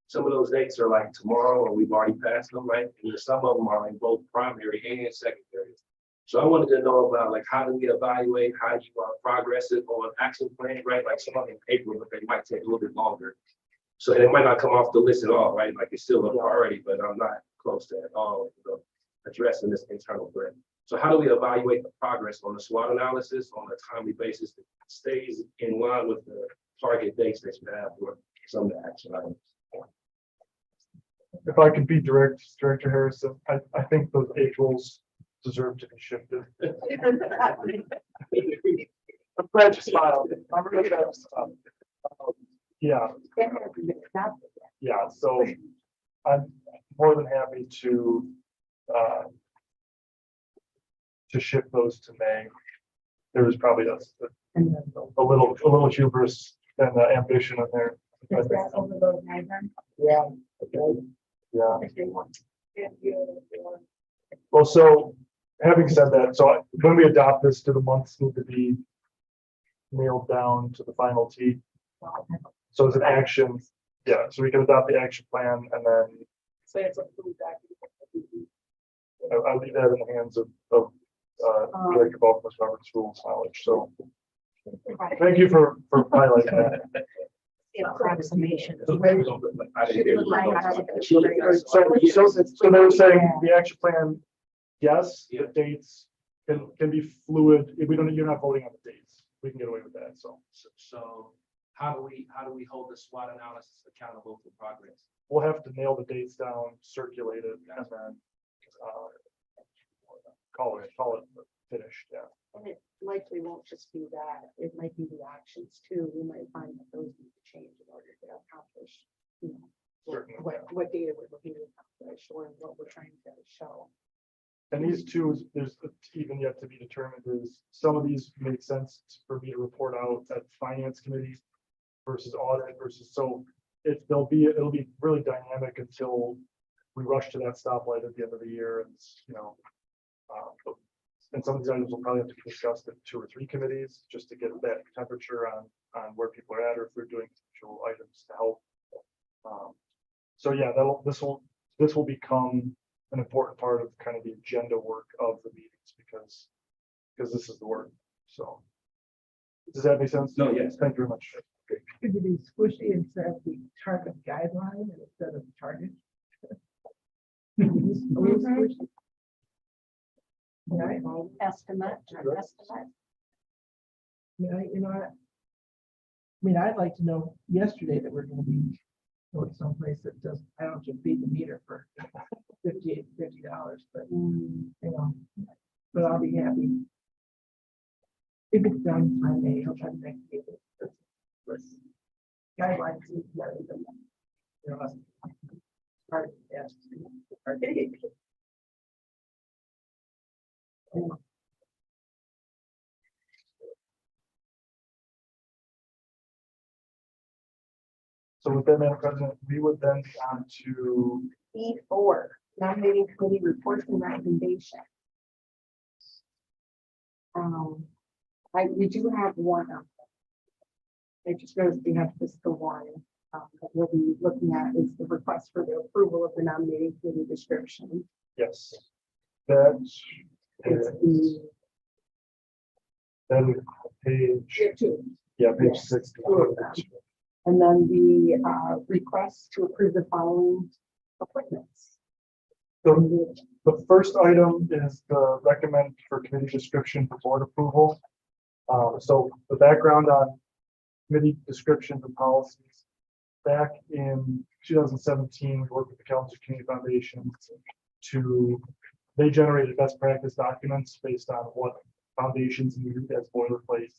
Some of those dates are like tomorrow, or we've already passed them, right? And then some of them are like both primary and secondary. So I wanted to know about like, how do we evaluate, how you are progressing on action plan, right? Like some of them in April, but they might take a little bit longer. So it might not come off the list at all, right? Like it's still a priority, but I'm not close to at all, addressing this internal threat. So how do we evaluate the progress on the SWOT analysis on a timely basis that stays in line with the target dates that you have for some of the action items? If I could be direct, Director Harrison, I think those Aprils deserve to be shifted. I'm glad you smiled. I'm really glad you smiled. Yeah, yeah, so I'm more than happy to shift those to May. There was probably a little hubris and ambition in there. Is that over those nine then? Yeah. Okay. Yeah. Well, so having said that, so when we adopt this, do the months need to be nailed down to the final T? So as an action, yeah, so we can adopt the action plan and then Say it's approved document. I'll leave that in the hands of Director Balkman's Robert's Rules knowledge. So thank you for highlighting that. Approximation. So they were saying the action plan, yes, the dates can be fluid. If you're not voting on the dates, we can get away with that. So How do we hold the SWOT analysis accountable for progress? we'll have to nail the dates down, circulate it, and then call it finished. Yeah. And it likely won't just be that, it might be the actions too, we might find that those need to change in order to accomplish, you know, Certainly, what data we're looking to accomplish or what we're trying to show. And these two, there's even yet to be determined is some of these make sense for me to report out at finance committee versus audit versus, so it'll be really dynamic until we rush to that stoplight at the end of the year and, you know, and some of these items will probably have to be discussed at 2 or 3 committees just to get that temperature on where people are at or if they're doing individual items to help. So yeah, this will become an important part of kind of the agenda work of the meetings because this is the work. So does that make sense? No, yes. Thank you very much. Could you be squishy and say the target guideline instead of target? Right, estimate. I'd like to know yesterday that we're gonna be going someplace that does, I don't just feed the meter for $50, but but I'll be happy. If it's done by May, I'll try to make it. Guidelines. Part, yes. So with that, Madam President, we would then be on to E4, nominating committee reports and recommendations. We do have one. I just noticed we have just the one that we'll be looking at is the request for the approval of the nominating committee description. yes. That It's is page, two. yeah, page Yes. 60. And then the request to approve the following appointments. So the first item is the recommend for committee description for board approval. So the background on committee descriptions and policies. Back in 2017, we worked with the Kalamazoo Community Foundation they generated best practice documents based on what foundations need as boilerplate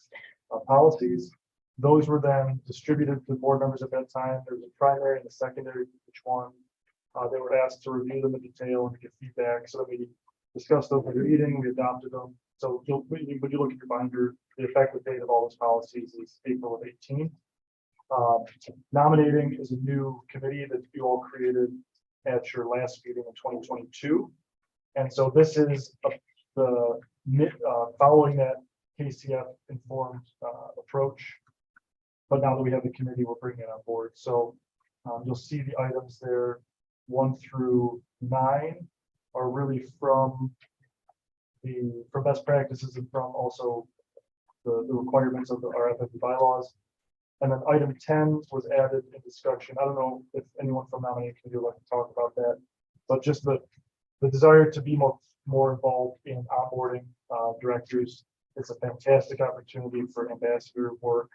policies. Those were then distributed to board members at that time. There was a primary and a secondary for each one. They were asked to review them in detail and give feedback so that we discussed them at your meeting, we adopted them. So when you look at your binder, the effective date of all those policies is April of 18. Nominating is a new committee that you all created at your last meeting in 2022. And so this is following that KCF informed approach. But now that we have the committee, we're bringing it on board. So you'll see the items there, 1 through 9 are really from best practices and from also the requirements of the RFP bylaws. And then item 10 was added in discussion. I don't know if anyone from nominating committee would like to talk about that, but just the desire to be more involved in onboarding directors. It's a fantastic opportunity for ambassador work.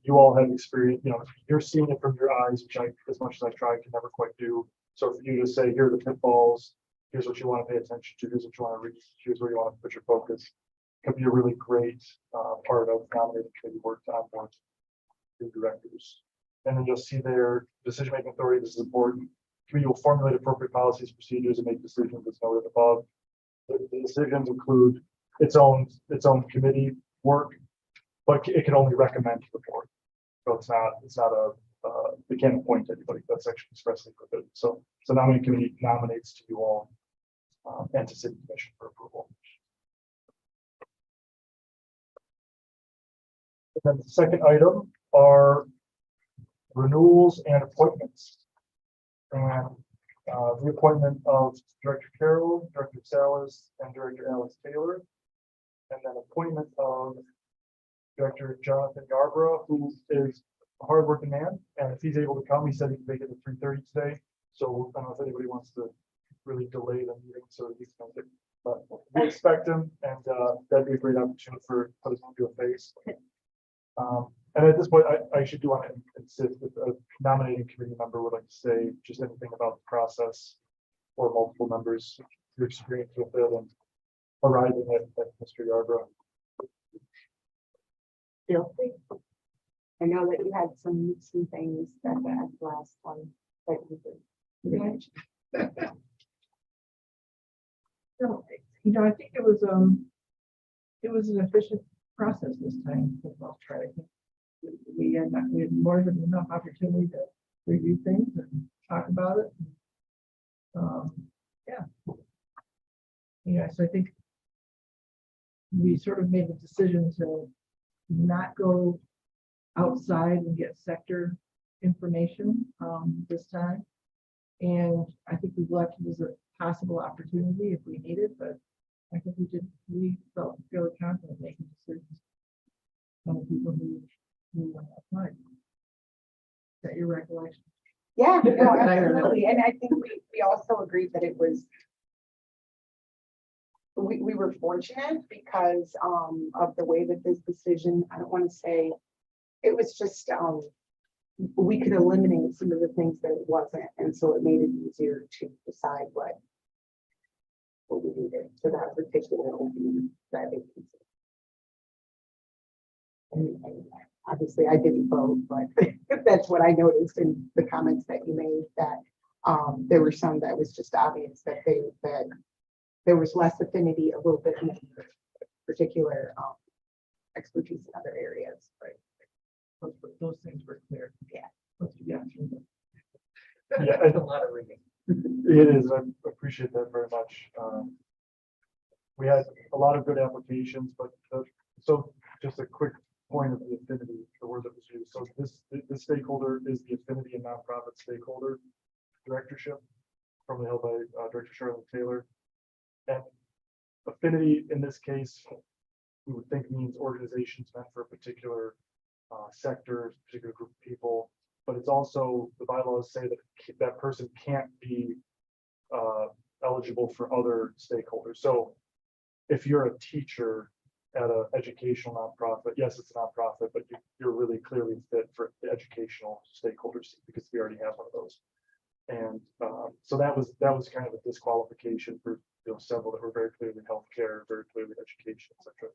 You all have experience, you're seeing it from your eyes, which as much as I try, can never quite do. So for you to say, here are the pitfalls, here's what you want to pay attention to, here's what you want to read, here's where you want to put your focus, could be a really great part of nominating committee work to onboard new directors. And then you'll see their decision-making authority. This is important. Committee will formulate appropriate policies, procedures, and make decisions as noted above. The decisions include its own committee work, but it can only recommend to the board. So it's not they can't appoint anybody. That's actually expressly prohibited. So nominating committee nominates to you all and to city commission for approval. And then the second item are renewals and appointments. And the appointment of Director Carroll, Director Salas, and Director Alice Taylor. And then appointment of Director Jonathan Yarborough, who is a hardworking man. And if he's able to come, he said he can make it at 3:30 today. So I don't know if anybody wants to really delay the meeting so that he can make it. But we expect him, and that'd be a great opportunity for putting him to a face. And at this point, I actually do want to insist that a nominating committee member would like to say just anything about the process, or multiple members, your experience with it and arriving at Mr. Yarborough. Feel free. I know that you had some things that the last one that you did. So, I think it was an efficient process this time. We had more than enough opportunity to review things and talk about it. So I think we sort of made the decision to not go outside and get sector information this time. And I think we've left it as a possible opportunity if we need it, but I think we felt fairly confident making decisions on the people who applied. Is that your recollection? Yeah, no, absolutely. And I think we also agreed that it was, we were fortunate because of the way that this decision, I don't want to say, it was just, we could eliminate some of the things that it wasn't. And so it made it easier to decide what we needed for that particular opening that vacancy. And obviously I didn't vote, but that's what I noticed in the comments that you made, that there were some that was just obvious that that there was less affinity, a little bit more particular expertise in other areas. Right. Those things were clear. Yeah. Yeah, That's a lot of reading. it is. I appreciate that very much. We had a lot of good applications, but so just a quick point of the affinity, the word that was used. So this stakeholder is the affinity and nonprofit stakeholder directorship, formerly held by Director Charlotte Taylor. And affinity in this case, we would think means organizations meant for a particular sector, particular group of people, but it's also, the bylaws say that that person can't be eligible for other stakeholders. So if you're a teacher at an educational nonprofit, yes, it's a nonprofit, but you're really clearly fit for the educational stakeholders because we already have one of those. And so that was kind of a disqualification for several that were very clearly healthcare, very clearly education, etc.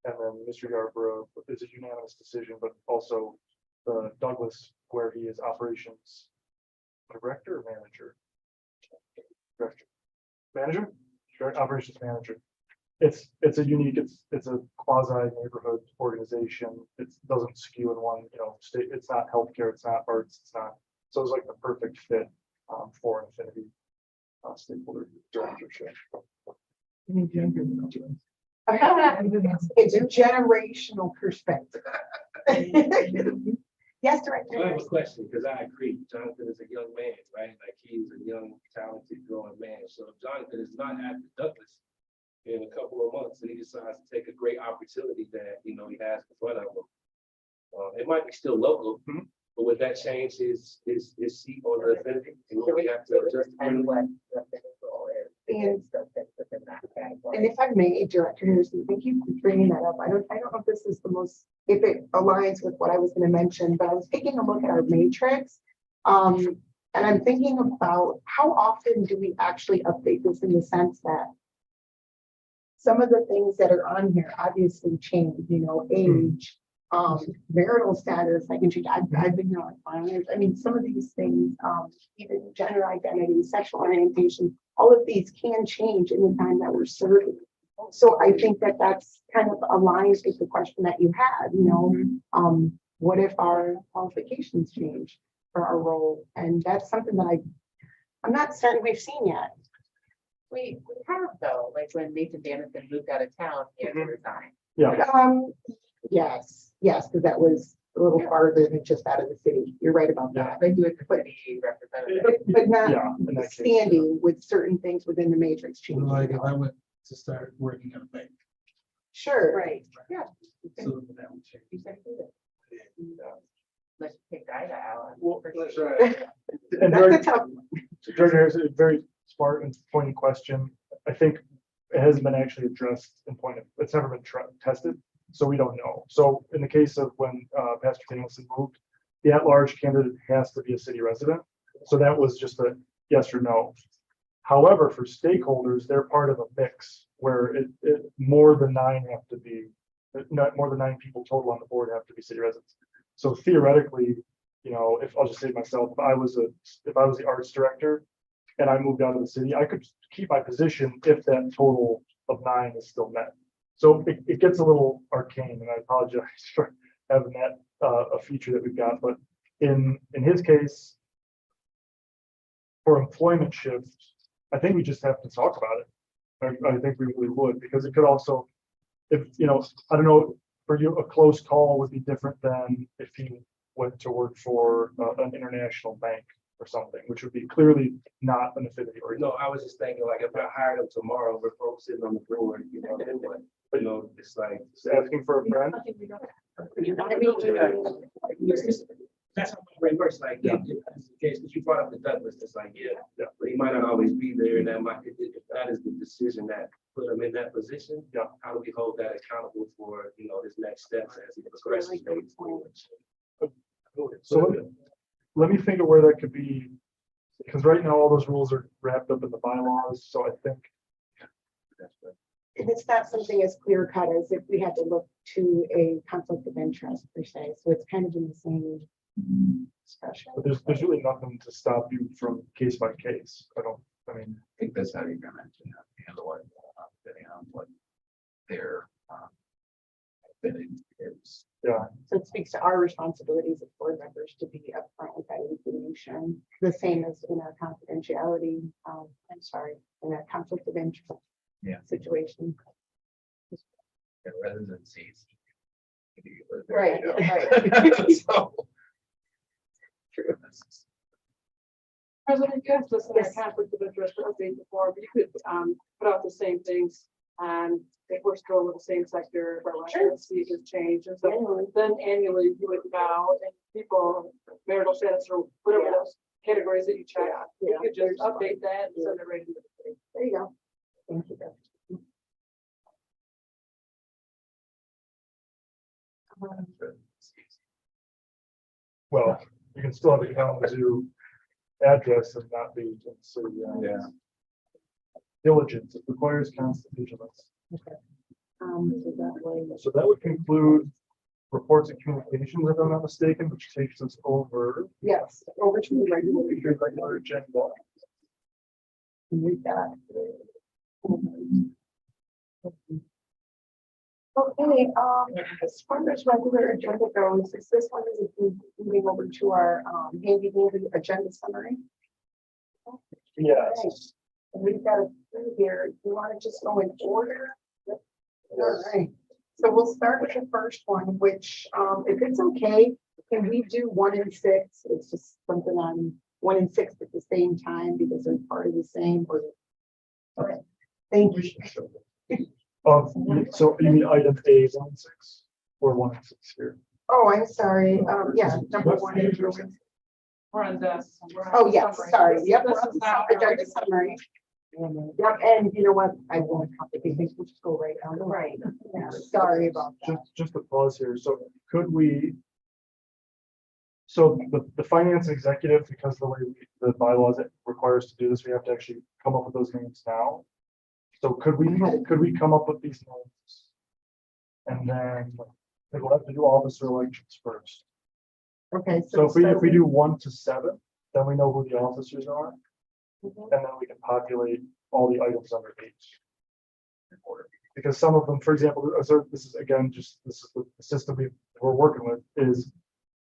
And then Mr. Yarborough is a unanimous decision, but also Douglas, where he is operations director or manager. Director. Manager? operations manager. It's a unique, it's a quasi neighborhood organization. It doesn't skew in one, state. It's not healthcare, it's not arts, it's not. So it's like the perfect fit for Infinity stakeholder directorship. Any gender influence. It's a generational perspective. Yes, Director. I have a question, because I agree, Jonathan is a young man, right? Like, he's a young, talented, growing man. So if Jonathan is not at Douglas in a couple of months, and he decides to take a great opportunity that, he has in front of him. It might be still local, but would that change his seat on the Infinity? And would we have to adjust? And what the role is. And- still fits within that category. And if I may, Director Harrison, thank you for bringing that up. I don't know if this is the most, if it aligns with what I was going to mention, but I was taking a look at our matrix. And I'm thinking about how often do we actually update this in the sense that some of the things that are on here obviously change, age, marital status, I can change. I've been here like 5 years. I mean, some of these things, even gender identity, sexual orientation, all of these can change in the time that we're serving. So I think that that's kind of aligns with the question that you had, what if our qualifications change for our role? And that's something that I'm not certain we've seen yet. We have though, like when Nathan Dennison moved out of town, he had to resign. Yeah, Yes, because that was a little farther than just out of the city. You're right about that. They do it to city representative. But yeah. not In that case, standing with certain things within the matrix changing. Like if I went to start working at a bank. Sure. Right. Yeah. So that would change. You said do that. Let's take Ida out. Well, That's right. And That's very, a tough one. Director Harris, a very smart and pointed question. I think it hasn't been actually addressed and pointed. It's never been tested, so we don't know. So in the case of when Pastor Danielson moved, the at-large candidate has to be a city resident. So that was just a yes or no. However, for stakeholders, they're part of a mix where more than 9 have to be, not more than 9 people total on the board have to be city residents. So theoretically, if I'll just say myself, if I was the arts director and I moved out of the city, I could keep my position if that total of 9 is still met. So it gets a little arcane, and I apologize for having that a feature that we've got. But in his case, for employment shifts, I think we just have to talk about it. I think we really would, because it could also, if I don't know, for you, a close call would be different than if you went to work for an international bank or something, which would be clearly not an affinity or. No, I was just thinking, like, if I hired him tomorrow, we're folks sitting on the board, then what? It's like. Just asking for a friend. That's how my brain works, like, yeah, that's the case, because you brought up the Douglas, it's like, yeah, but he might not always be there, and if that is the decision that put him in that position, how do we hold that accountable for, his next steps as he progresses? So let me think of where that could be, because right now all those rules are wrapped up in the bylaws, so I think. And it's not something as clear cut as if we had to look to a conflict of interest per se. So it's kind of in the same discussion. But there's really nothing to stop you from case by case. I think that's how you're gonna handle it, depending on what their bidding is. Yeah, So it speaks to our responsibilities as board members to be upfront with that information, the same as in our confidentiality, in a conflict of interest. Yeah. Situation. Residencies. Right, So. True. President gives us a Yes. conflict of interest update before, but you could put out the same things. And if we're still in the same sector, residency has changed, and so then annually you would go and people, marital status or whatever those categories that you check. You could just update that and send it right into the thing. There you go. Thank you. Beth. well, you can still have a Kalamazoo address and not be in the city. Yeah. Diligence, it requires constant vigilance. So that way. So that would conclude reports and communications, if I'm not mistaken, which takes us over Yes, over to the regular. your regular agenda. Read that. Okay, as far as regular agenda goes, is this one is moving over to our, handy dandy agenda summary? Yes. And we've got a few here. Do you want to just go in order? Yep. All right. So we'll start with the first one, which, if it's okay, can we do 1 and 6? It's just something on 1 and 6 at the same time because they're part of the same. Or all right. Thank you. So you mean item A, 1 and 6, or 1 and 6 here? Oh, I'm sorry. Yeah, number 1 is. We're on this. we're on Oh, the yes, summary. sorry. Yep. This we're on is the not. agenda summary. Yep, and you know what? I won't complicate things. We'll just go right down. Right. Yeah, sorry about that. Just a pause here. So could we? So the finance executive, because the way the bylaws require us to do this, we have to actually come up with those names now. So could we come up with these names? And then we'll have to do officer elections first. Okay. So if we do 1 to 7, then we know who the officers are, Mhm. and then we can populate all the items under each. Because some of them, for example, so this is again, this is the system we're working with is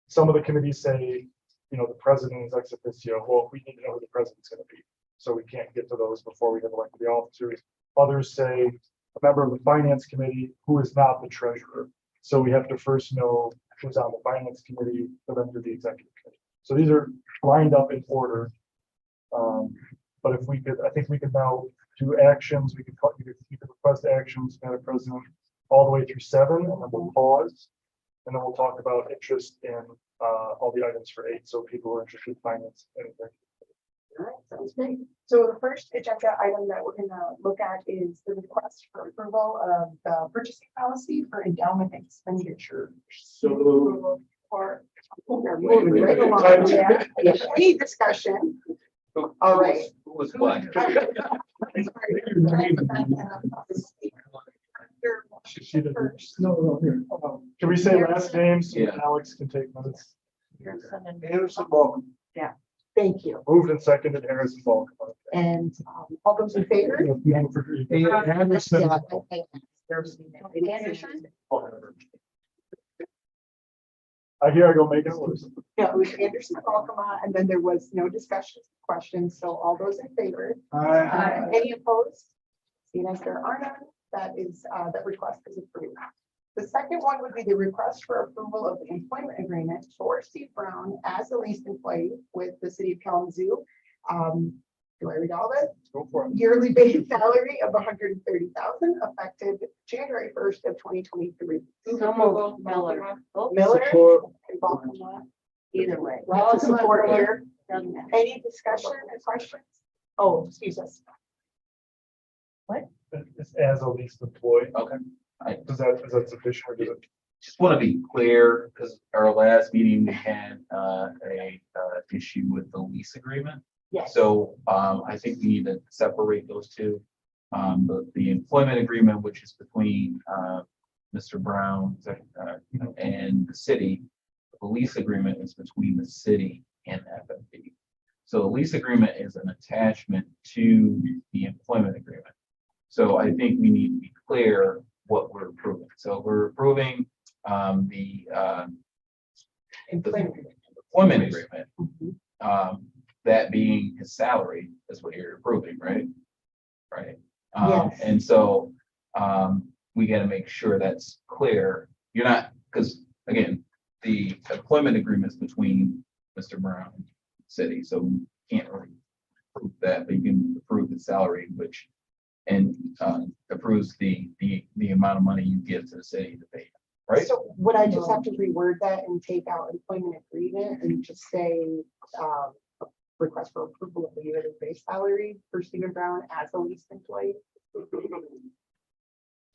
some of the committees say, you know, the president is ex officio. Well, we need to know who the president's going to be. So we can't get to those before we have elected the officers. Others say a member of the finance committee who is not the treasurer. So we have to first know who's on the finance committee for them to the executive committee. So these are lined up in order. But if we could, I think we could now do actions. We could request actions, Madam President, all the way through 7, and then we'll pause. And then we'll talk about interest in all the items for 8. So people who are interested in finance. All right, sounds great. So the first agenda item that we're gonna look at is the request for approval of the purchasing policy for endowment expenditure. So Or. We're moving right along, yeah. Any discussion? All right. Who was what? No, here. Can we say last names? So Yeah. Alex can take minutes. Anderson, welcome. Thank you. Moved and seconded, Harrison Falk. And all those in favor? Anderson. I hear I go make it worse. Yeah, it was Anderson, Alcama, and then there was no discussion, questions. So all those in favor? Aye. Any opposed? Seeing as there are none, that request is approved. The second one would be the request for approval of the employment agreement for Steve Brown as a leased employee with the city of Kalamazoo. Do I read all this? Go for it. Yearly base salary of $130,000 effective January 1st of 2023. So moved, Miller. Oh, Miller Support. and Baltimore. either way. Lots of support here. Doesn't matter. Any discussion or questions? Oh, excuse us. It's as a leased employee. Okay. Is that sufficient or does it? Just want to be clear, because our last meeting, we had issue with the lease agreement. Yes. So I think we need to separate those two. The employment agreement, which is between Mr. Brown and the city. The lease agreement is between the city and FFB. So the lease agreement is an attachment to the employment agreement. So I think we need to be clear what we're approving. So we're approving the Employment. employment agreement. Mhm. That being his salary is what you're approving, right? Right. Yes. And so we got to make sure that's clear. You're not, because again, the employment agreement is between Mr. Brown and the city, so we can't really approve that, but you can approve the salary, which and approves the amount of money you give to the city to pay, right? So would I just have to reword that and take out employment agreement and just say, request for approval of the yearly base salary for Stephen Brown as a leased employee?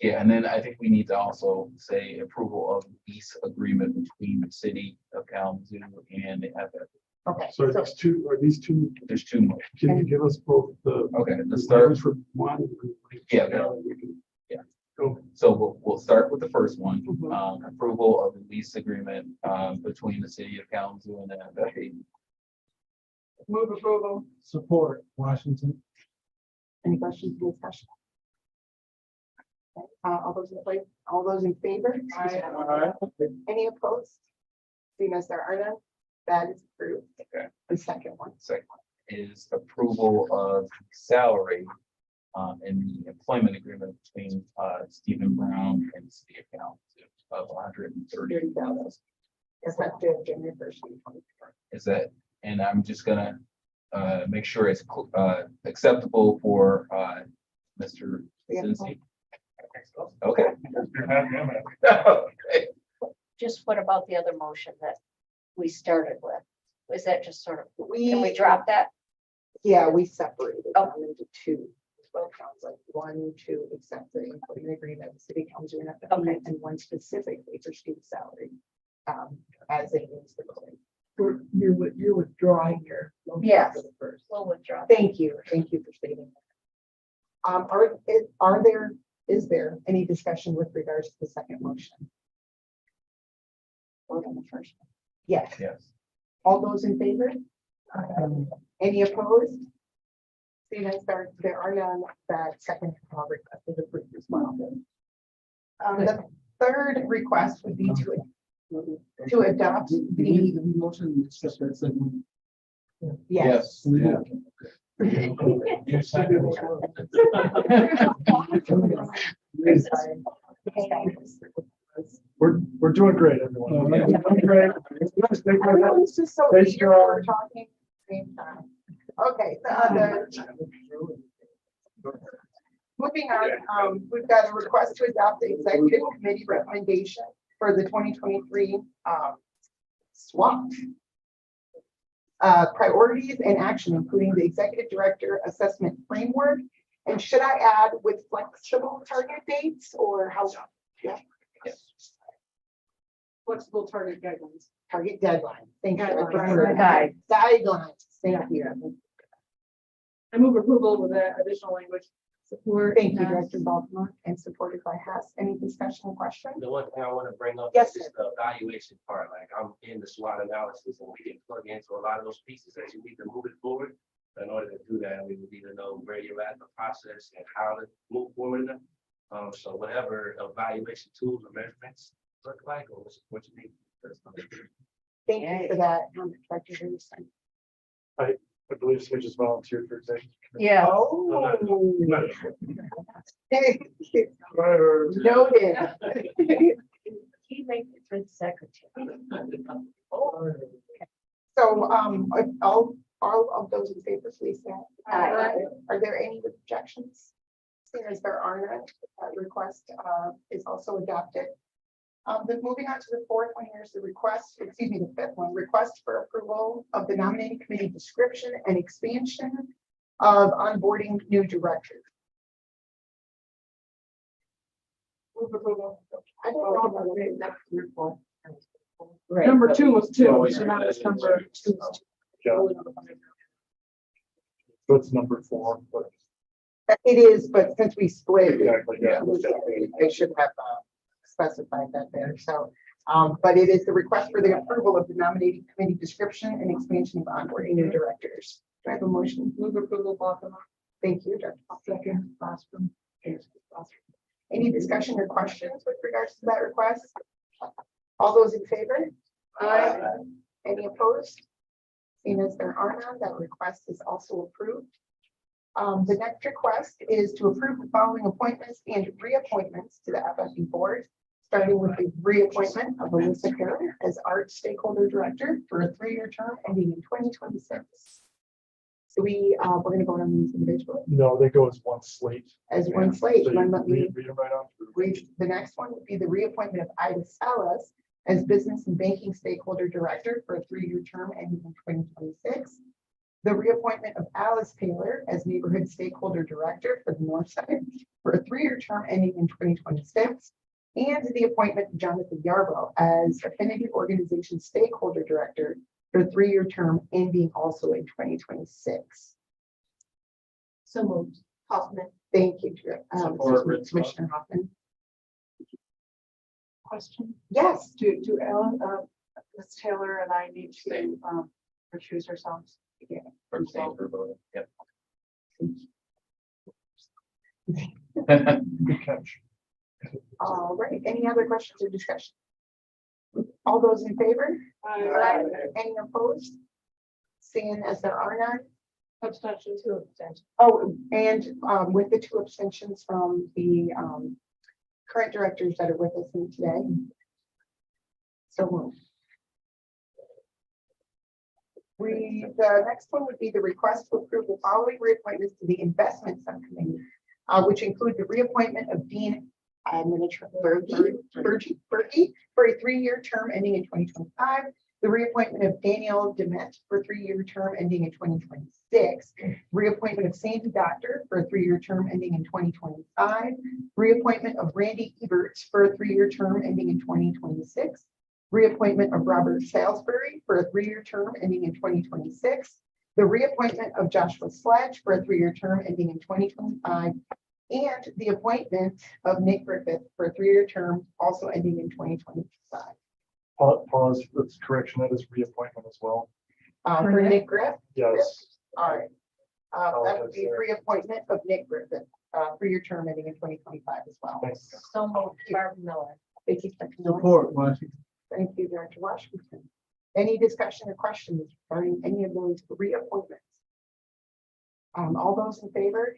Yeah, and then I think we need to also say approval of lease agreement between the city of Kalamazoo and the FF. Okay, So so are these two, There's two more. can you give us both the? Okay, let's start. For one. Yeah. We can- Yeah. Go. So we'll start with the first one, Mhm. approval of the lease agreement between the city of Kalamazoo and the FFA. move approval. Support, Washington. Any questions, or discussion? All those in favor? Any opposed? Seeing as there are none, that is approved. Okay. The second one. Second one is approval of salary in the employment agreement between Stephen Brown and city accountant of 130,000. 30,000. Effective January 1st, 2024. Is that, and I'm just gonna make sure it's acceptable for Mr. Cincy. Okay. You're happy, I'm happy. Okay. Just what about the other motion that we started with? Was that just sort of, can we We, drop that? yeah, we separated Oh. them into two. Well, it sounds like one, two, accept the employment agreement, the city council, Okay. and one specifically for student salary. As it is the code. You're withdrawing your. motion Yes. for the first. We'll withdraw. Thank you for stating that. Is there any discussion with regards to the second motion? Vote on the first. One. Yes, Yes. all those in favor? Any opposed? Seeing as there are none, that second request is approved as well. The third request would be to adopt the, Motion, accept that second. yes. Yeah. You second. We're doing great, everyone. Yeah. We're doing great. Everyone's just so Thanks, eager for John. talking at the same time. Okay, moving on, we've got a request to adopt the executive committee recommendation for the 2023 SWAT. Priorities and action, including the executive director assessment framework. And should I add with flexible target dates or how? Yeah, Flexible target guidelines. target deadline. Thank you. Guidelines. Guide. Guidelines. Thank you. I move approval with that additional language. Support. Thank you, Hess. Director Baltimore, and supported by Hess. Any discussion or question? The one thing I want to bring up Yes, is the evaluation part, like I'm in the SWOT analysis and we can plug into a lot of those pieces that you need to move it forward. In order to do that, we would need to know where you're at in the process and how to move forward in it. So whatever evaluation tools or measurements look like, or what you need. Thank you for that, Director Henderson. I believe Smith just volunteered for executive. Yeah. Oh. Right. Noted. He makes it for the secretary. So, all of those in favor, please say Aye. Are there any objections? Seeing as there are none, that request is also adopted. Then moving on to the fourth one, here's the the fifth one, request for approval of the nominating committee description and expansion of onboarding new directors. Move approval. I don't know about it, that's the report. Right. Number two was two, Oh, so yeah. now it's number two. Yeah. So it's number 4, but It is, but since we split, exactly, yeah. they should have specified that there, so. But it is the request for the approval of the nominating committee description and expansion of onboarding new directors. Do I have a motion? Move approval, Baltimore. Thank you, Dr. Second, Boston. Any discussion or questions with regards to that request? All those in favor? Aye. Any opposed? Seeing as there are none, that request is also approved. The next request is to approve the following appointments and reappointments to the FFE board, starting with the reappointment of Melissa Carroll as art stakeholder director for a 3-year term ending in 2026. So we're going to vote on these individually No, they go as one slate. as one slate. So you Then let me read them right on through. the next one would be the reappointment of Ida Salas as business and banking stakeholder director for a 3-year term ending in 2026. The reappointment of Alice Taylor as neighborhood stakeholder director for the North Side for a 3-year term ending in 2026. And the appointment of Jonathan Yarbrough as affinity organization stakeholder director for a 3-year term ending also in 2026. So moved. Hoffman. Thank you, Support. Commissioner Hoffman. Question, Yes. do Ellen, Ms. Taylor and I need to, recuse ourselves? For staying for voting. Yep. Good catch. All right, any other questions or discussion? All those in favor? Any opposed? Seeing as there are none. Abstention, two abstentions. Oh, and with the two abstentions from the current directors that are with us in today. So moved. The next one would be the request to approve the following reappointments to the investment subcommittee, which include the reappointment of Dean Berkey for a 3-year term ending in 2025, the reappointment of Danielle Demet for a 3-year term ending in 2026, reappointment of Sandy Doctor for a 3-year term ending in 2025, reappointment of Randy Eberts for a 3-year term ending in 2026, reappointment of Robert Salisbury for a 3-year term ending in 2026, the reappointment of Joshua Sledge for a 3-year term ending in 2025, and the appointment of Nick Griffith for a 3-year term also ending in 2025. Pause, that's correction, that is reappointment as well. For Nick Griffith, Yes. all right. That would be reappointment of Nick Griffith, 3-year term ending in 2025 as well. Thanks. So moved, Barb Miller. Thank you. Support, Washington. Thank you, Director Washington. Any discussion or questions regarding any of those reappointments? All those in favor?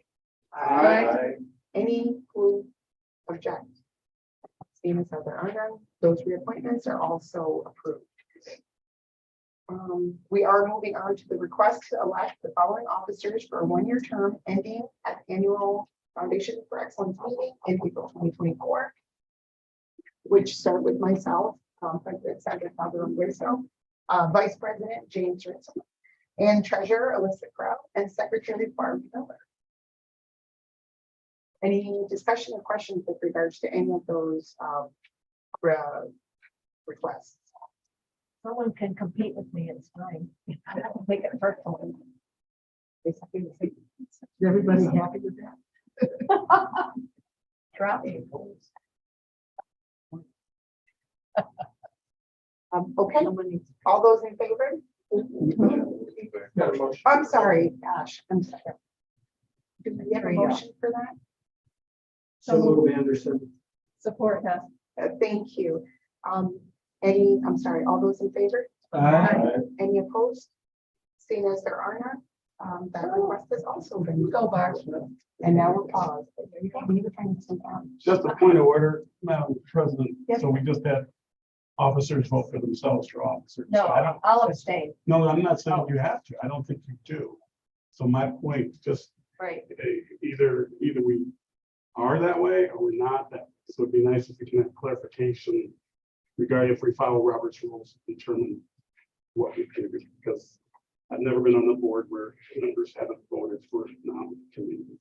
Any who object? Seeing as how there are none, those reappointments are also approved. We are moving on to the request to elect the following officers for a 1-year term ending at the annual Foundation for Excellence meeting in April 2024, which start with myself, President Sandra Calderon Hueso, Vice President James Ritzel, and Treasurer Alyssa Crow, and Secretary Barb Miller. Any discussion or questions with regards to any of those requests? Someone can compete with me, it's fine. I don't make it personal. Is everybody happy with that? Drop me. Okay, all those in favor? I'm sorry, Ash, I'm sorry. Do we have a motion for that? So move Anderson. Support that. Thank you. I'm sorry, all those in favor? Any opposed? Seeing as there are none, that request has also been. Go, Barb. And now we're paused. We need to find some out. Just a point of order, Madam President. Yes. So we just had officers vote for themselves for officers. No, I don't- I'll abstain. No, I'm not saying you have to. I don't think you do. So my point, just Right. either we are that way or we're not that. So it'd be nice if we can have clarification regarding if we follow Robert's rules to determine what we can do, because I've never been on the board where members haven't voted for non-committees.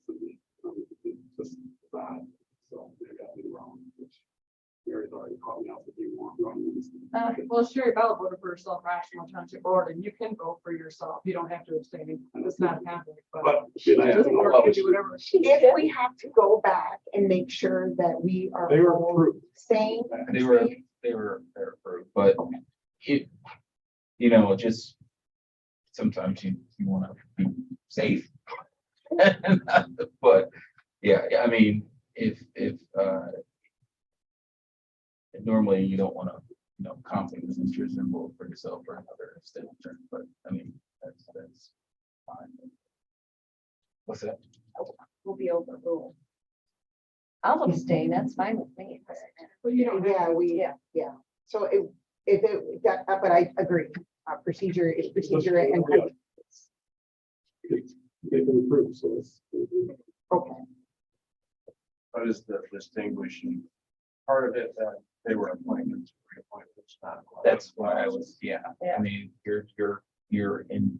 Just that. So maybe I've been wrong, which Mary's already called me out for being wrong. Well, Sherry Bell voted for herself for Ashland Township Board, and you can vote for yourself. You don't have to abstain. It's not a conflict, but. But should I have Just to work, know? you do whatever. If we have to go back and make sure that we are They were all approved. same. They were approved, but it, just sometimes you want to be safe. But yeah, I mean, if normally you don't want to, conflict of interest and vote for yourself or another extended term, but I mean, that's fine. What's that? Will be overruled. I'll abstain, that's fine with me. But you don't have. Yeah. So but I agree, procedure is procedure and. They've been approved, so it's. Okay, What is the distinguishing part of it that they were appointments, reappointments, not? That's why I was, Yeah. I mean, you're in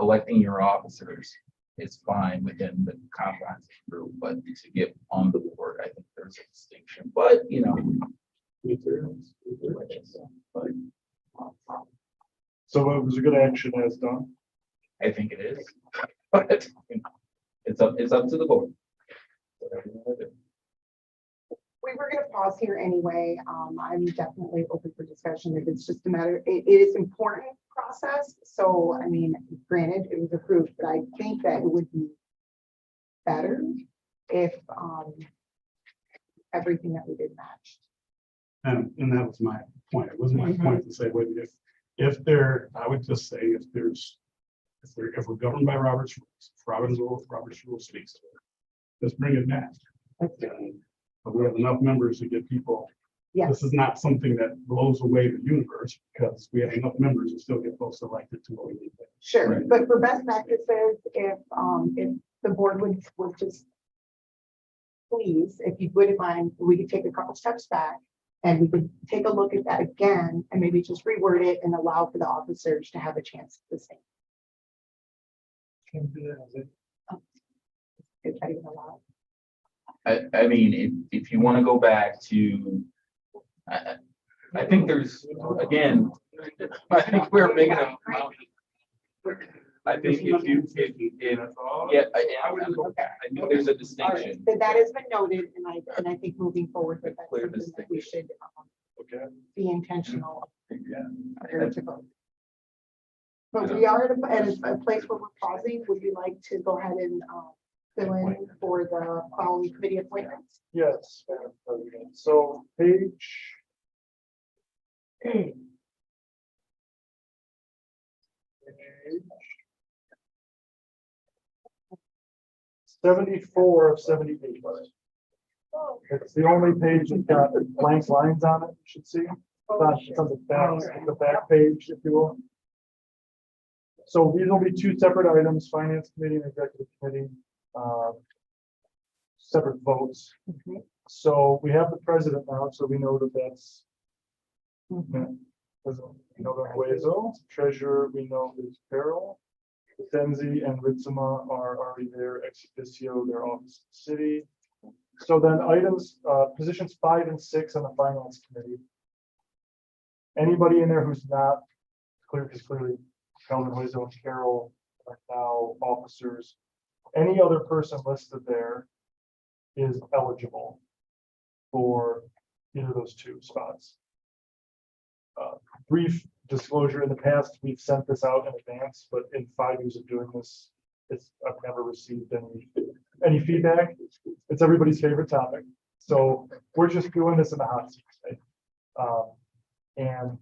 electing your officers. It's fine within the confines of the group, but to get on the board, I think there's a distinction, but but So it was a good action as done. I think it is. But it's up to the board. Whatever you wanna do. we were gonna pause here anyway. I'm definitely open for discussion if it's just a matter, it is important process. So, I mean, granted, it was approved, but I think that it would be better if, everything that we did matched. And that was my point. It was my point to say, wait, if there, I would just say, if we're governed by Robert's rules, if Robert's rules speaks to it, let's bring it back. But we have enough members to get people. Yes, This is not something that blows away the universe, because we have enough members to still get folks elected to what we need. sure. Right. But for best practices, if the board would just please, if you wouldn't mind, we could take a couple steps back and we could take a look at that again and maybe just reword it and allow for the officers to have a chance to say. Is that even allowed? I mean, if you want to go back to, I think there's, again, I think we're big enough. I think yeah, I think there's a All right, distinction. so that has been noted, and I think moving forward, that that's Clear something that we should Okay. be intentional. Yeah. prior to vote. But we are at a place where we're pausing. Would you like to go ahead and fill in for the following committee appointments? Yes, Madam President. So page. Page 74 of 78. It's the only page that's got blank lines on it, you should see. It's on the back page, if you will. So these will be two separate items, Finance Committee and Executive Committee. Separate votes. So we have the president now, so we know that that's. President Hueso, treasurer, we know is Carol. Denzi and Ritzema are already there, ex officio, their office in the city. So then items, positions 5 and 6 on the Finance Committee. Anybody in there who's not clear, because clearly Calvin Hueso and Carol are now officers. Any other person listed there is eligible for either of those two spots. Brief disclosure, in the past, we've sent this out in advance, but in 5 years of doing this, I've never received any feedback. It's everybody's favorite topic. So we're just doing this in the hot seat today. And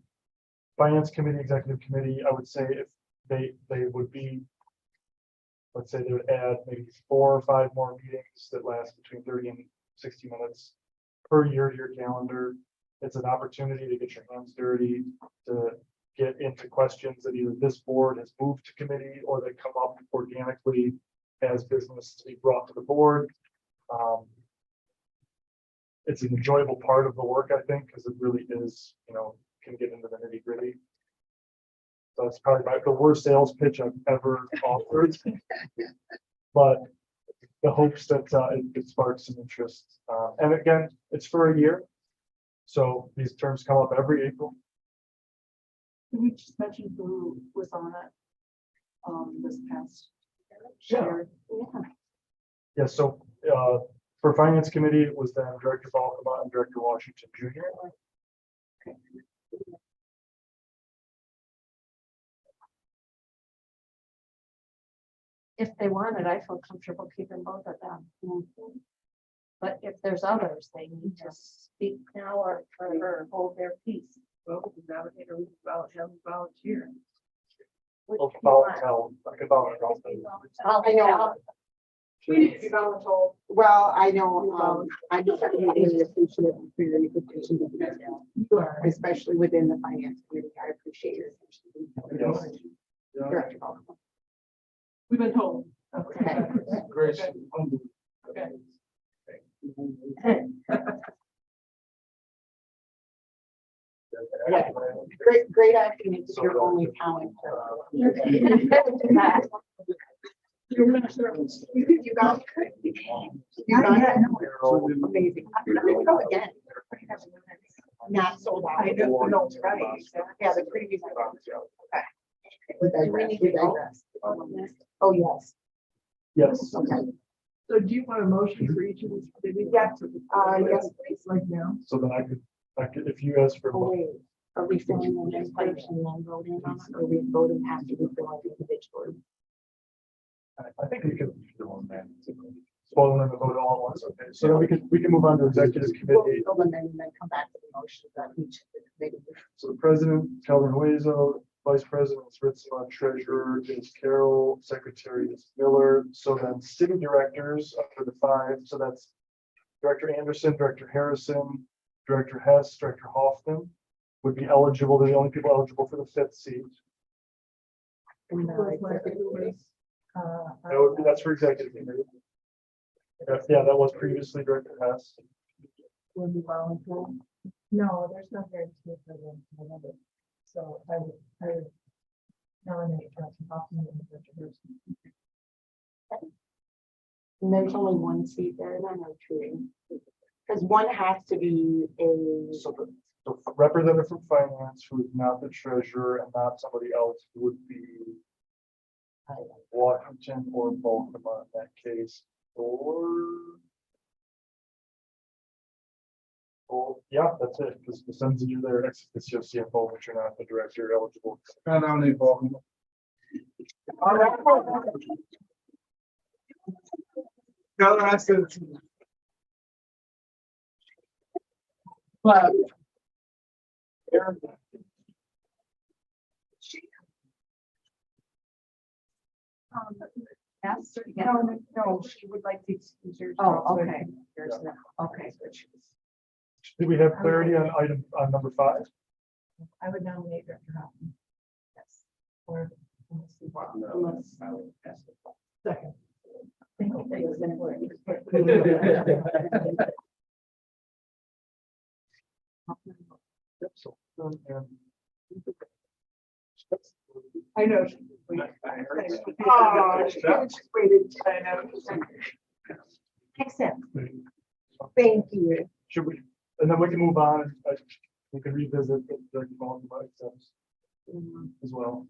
Finance Committee, Executive Committee, I would say if they would be, let's say they would add maybe 4 or 5 more meetings that last between 30 and 60 minutes per year to your calendar. It's an opportunity to get your hands dirty, to get into questions that either this board has moved to committee or that come up organically as business to be brought to the board. It's an enjoyable part of the work, I think, because it really is, can get into the nitty gritty. So it's probably the worst sales pitch I've ever offered. But the hopes that it sparks some interest. And again, it's for a year. So these terms come up every April. Can we just mention who was on it this past Yeah. year? Yeah, so for Finance Committee, it was then Director Balkema and Director Washington Jr. If they wanted, I feel comfortable keeping both of them. But if there's others, they need to speak now or forever hold their peace. Well, the navigator was about him volunteer. Well, volatile, like a volatile. I know. We need to be voluntold. Well, I know, I'm just really appreciative for your invitation to do that, especially within the finance committee. I appreciate your attention. Yes. Director Baltimore. We've been told. Okay. Great. Okay. Yeah. Great acting is your only talent. You got it. You got it. Amazing. Go again. Not sold out. I know, no, it's right. Yeah, the previous. Do we need to digress? Oh, yes. Yes. Okay. So do you want a motion for each of these? committees? Yes, yes, please. Like now? So then I could, if you ask for. Oh, wait. Are we filling in this place and then voting on it, or are we voting after we fill out the individual? I think we could. Swallowing the vote all at once, okay, so then we can move on to executive committee. And then come back to the motions on each of the committee. So the president, Calvin Huezo, vice president is Ritzma, treasurer is Carol, secretary is Miller. So then city directors under the 5, so that's Director Anderson, Director Harrison, Director Hess, Director Hoffman would be eligible. They're the only people eligible for the 5th seat. That's for executive committee. Yeah, that was previously Director Hess. Would be volunteer. No, there's no guarantee for them. So I would nominate Dr. Hoffman and Dr. Harrison. And there's only one seat there, then, or 2? Because one has to be a, So the representative from finance, who is not the treasurer and not somebody else, would be Washington or Baltimore in that case, yeah, that's it, because the sons you're there, ex officio CFO, but you're not the director eligible. I nominate Baltimore. No, I said. well, Yes, no, she would like to excuse herself. Oh, so okay. there's no- okay. Did we have clarity on item, on number 5? I would nominate Dr. Hoffman. Yes. Or. Unless- Second. Yep, so, and- I know. Oh, she just waited. I know. Excellent. Thank you. Should we, and then we can move on, we can revisit the multiple items as well.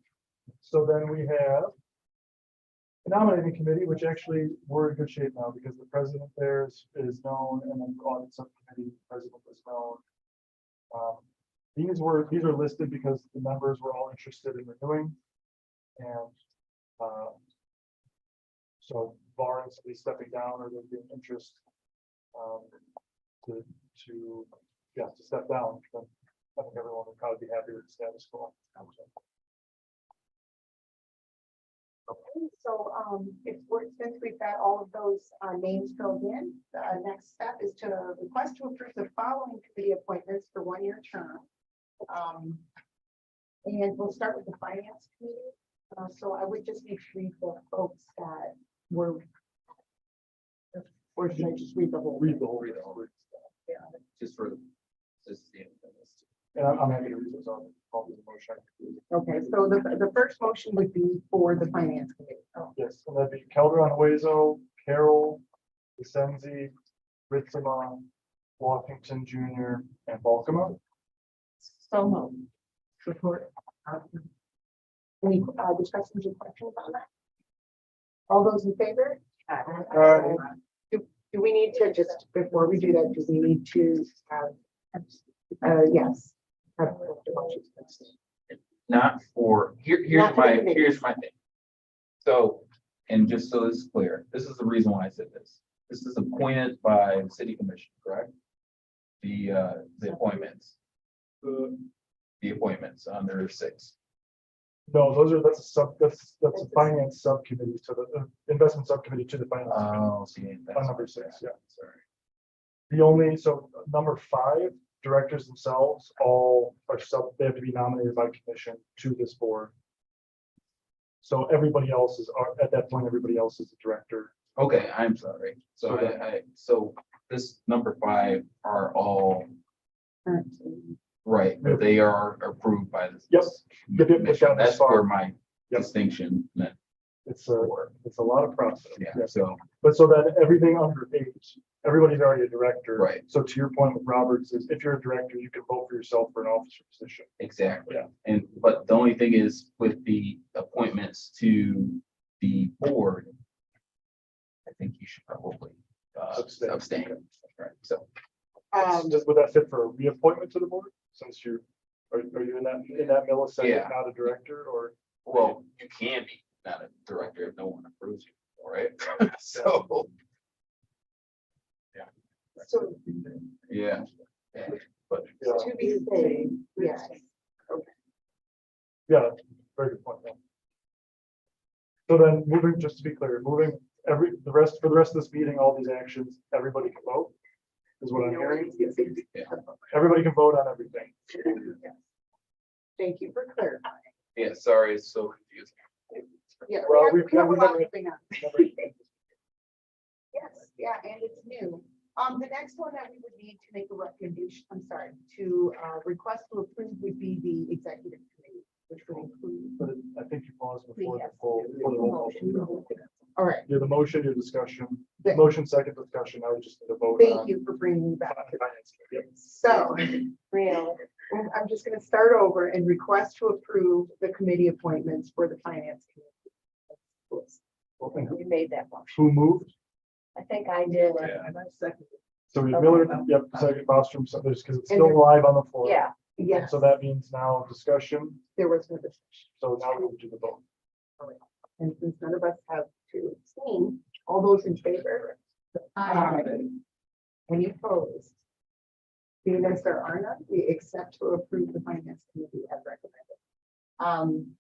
So then we have a nominating committee, which actually we're in good shape now because the president there is known, and then the audit subcommittee president is known. These are listed because the members were all interested in renewing. And so barring somebody stepping down or there being interest to step down, then I think everyone would probably be happy with the status quo. Okay, so since we've got all of those names filled in, the next step is to request to approve the following committee appointments for 1-year term. And we'll start with the finance committee. So I would just need to read the folks that were. Or should I just read the whole? Read the whole. Yeah. Just for, And I'm happy to read those on the motion. Okay, so the first motion would be for the finance committee. Oh, Yes, and that'd be Calderon Huezo, Carol, Desenzi, Ritzema, Washington Jr., and Balkema. So moved. Support. Any discussions or questions on that? All those in favor? Do we need to just, before we do that, do we need to yes. not for, Not here's for the committee. here's my thing. So, and just so this is clear, this is the reason why I said this. This is appointed by the city commission, correct? The appointments. The appointments under 6. No, that's a finance subcommittee to the investment subcommittee to the finance. Oh, see, On number 6, yeah. Sorry. The only, so number 5, directors themselves all are they have to be nominated by commission to this board. So everybody else is, at that point, everybody else is a director. Okay, I'm sorry. So so this number 5 are all right, but they are approved by the. Yep. Yep, commission. That's far. where my Yep. distinction meant. It's a lot of process. Yeah, so, But so that everything under 8, everybody's already a director. right, So to your point with Roberts is if you're a director, you can vote for yourself for an officer position. exactly. Yeah. And, but the only thing is with the appointments to the board, I think you should probably Abstain. abstain. Right, so, Would that fit for a reappointment to the board? Since are you in that millisecond, Yeah. not a director or? well, you can be not a director if no one approves you, all right? So, So Yeah. But Yeah, to be safe, yes. yeah, very good point. Yeah. So then moving, just to be clear, moving for the rest of this meeting, all these actions, everybody can vote, is what I'm hearing. Everybody can vote on everything. Thank you for clarifying. yeah, sorry, it's so confusing. Yeah. Well, we we've have a lot never- going on. Yes, yeah, and it's new. The next one that we would need to make a recommendation, I'm sorry, to request to approve would be the executive committee, which would include. But I think you paused before Yes. before the roll call. All right, Yeah, the motion, your discussion, Yeah. motion, second discussion, now we just need to vote. thank on- you for bringing me back. Finance. Yep. So, I'm just gonna start over and request to approve the committee appointments for the finance committee. You made that motion. Who moved? I think I did. And I second it. So we Okay. Miller, yep, second Bostrom, so there's, because it's And still there- live on the floor. Yeah, Yes, So that means now discussion, there was no discussion. so now we will do the vote. And since none of us have to abstain, all those in favor? Any opposed? Being Mr. Arna, we accept to approve the finance committee as recommended.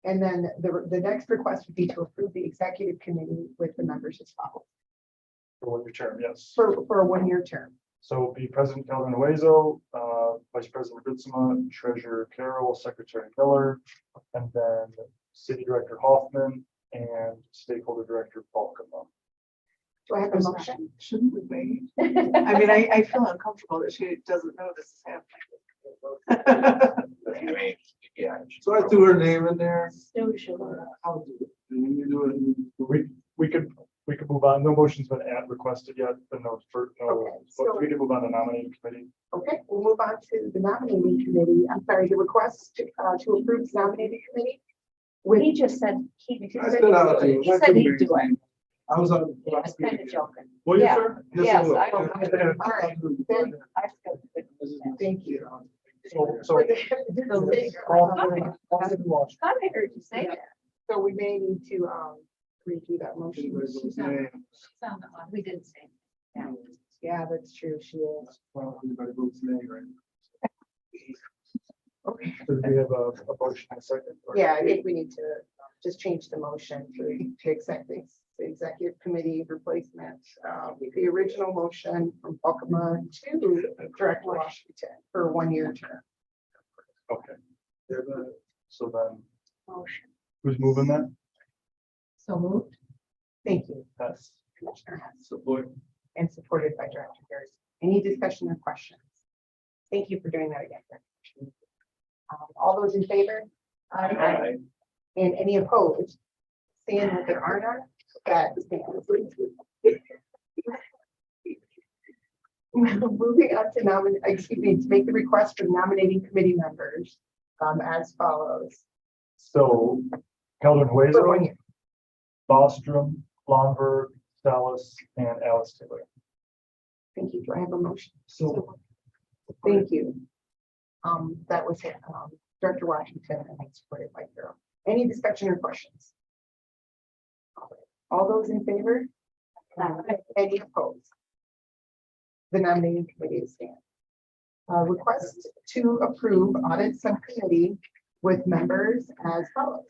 And then the next request would be to approve the executive committee with the members as follows, For one-year term, yes. for a one-year term. So it'll be President Calvin Nuezo, Vice President Ritzma, Treasurer Carroll, Secretary Miller, and then City Director Hoffman and Stakeholder Director Falcon. Do I have a motion? Shouldn't we wait? I mean, I feel uncomfortable that she doesn't know this is happening. I mean, yeah. So I threw her name in there. still sure. I'll do it. And when you do it, We could move on. No motion's been requested yet, but no, Okay, so- but we can move on to nominating committee. Okay, we'll move on to the nominating committee. I'm sorry, the request to approve the nominating committee. With He just said, he I said I'll do it. he said he'd do it. I was on. He was kind of joking. Will you, Yeah. sir? Yes, will. I don't. All right, then, I feel- thank you. So For the- Thought I heard you say that. So we may need to redo that motion. We didn't say. Yeah. Yeah, that's true. She is. Well, everybody votes nay, right? Okay. Do we have a motion in a second? or- Yeah, I think we need to just change the motion to accept the executive committee replacement. The original motion from Pokemon to Director Washington for a one-year term. Okay, They're gonna- so then, Motion. who's moving that? So moved. Thank you, That's Commissioner Hess, Support. and supported by Director Harris. Any discussion or questions? Thank you for doing that again. All those in favor? Aye. And any opposed? Seeing that there are none, that stands. Moving on to to make the request for nominating committee members as follows. so Calvin For 1 Huezo, year. Bostrom, Blomberg, Salas, and Alice Taylor. Thank you. Do I have a motion? So, Thank you. That was Director Washington and supported by Carol. Any discussion or questions? All those in favor? Any opposed? The nominating committee stands. Request to approve audit subcommittee with members as follows.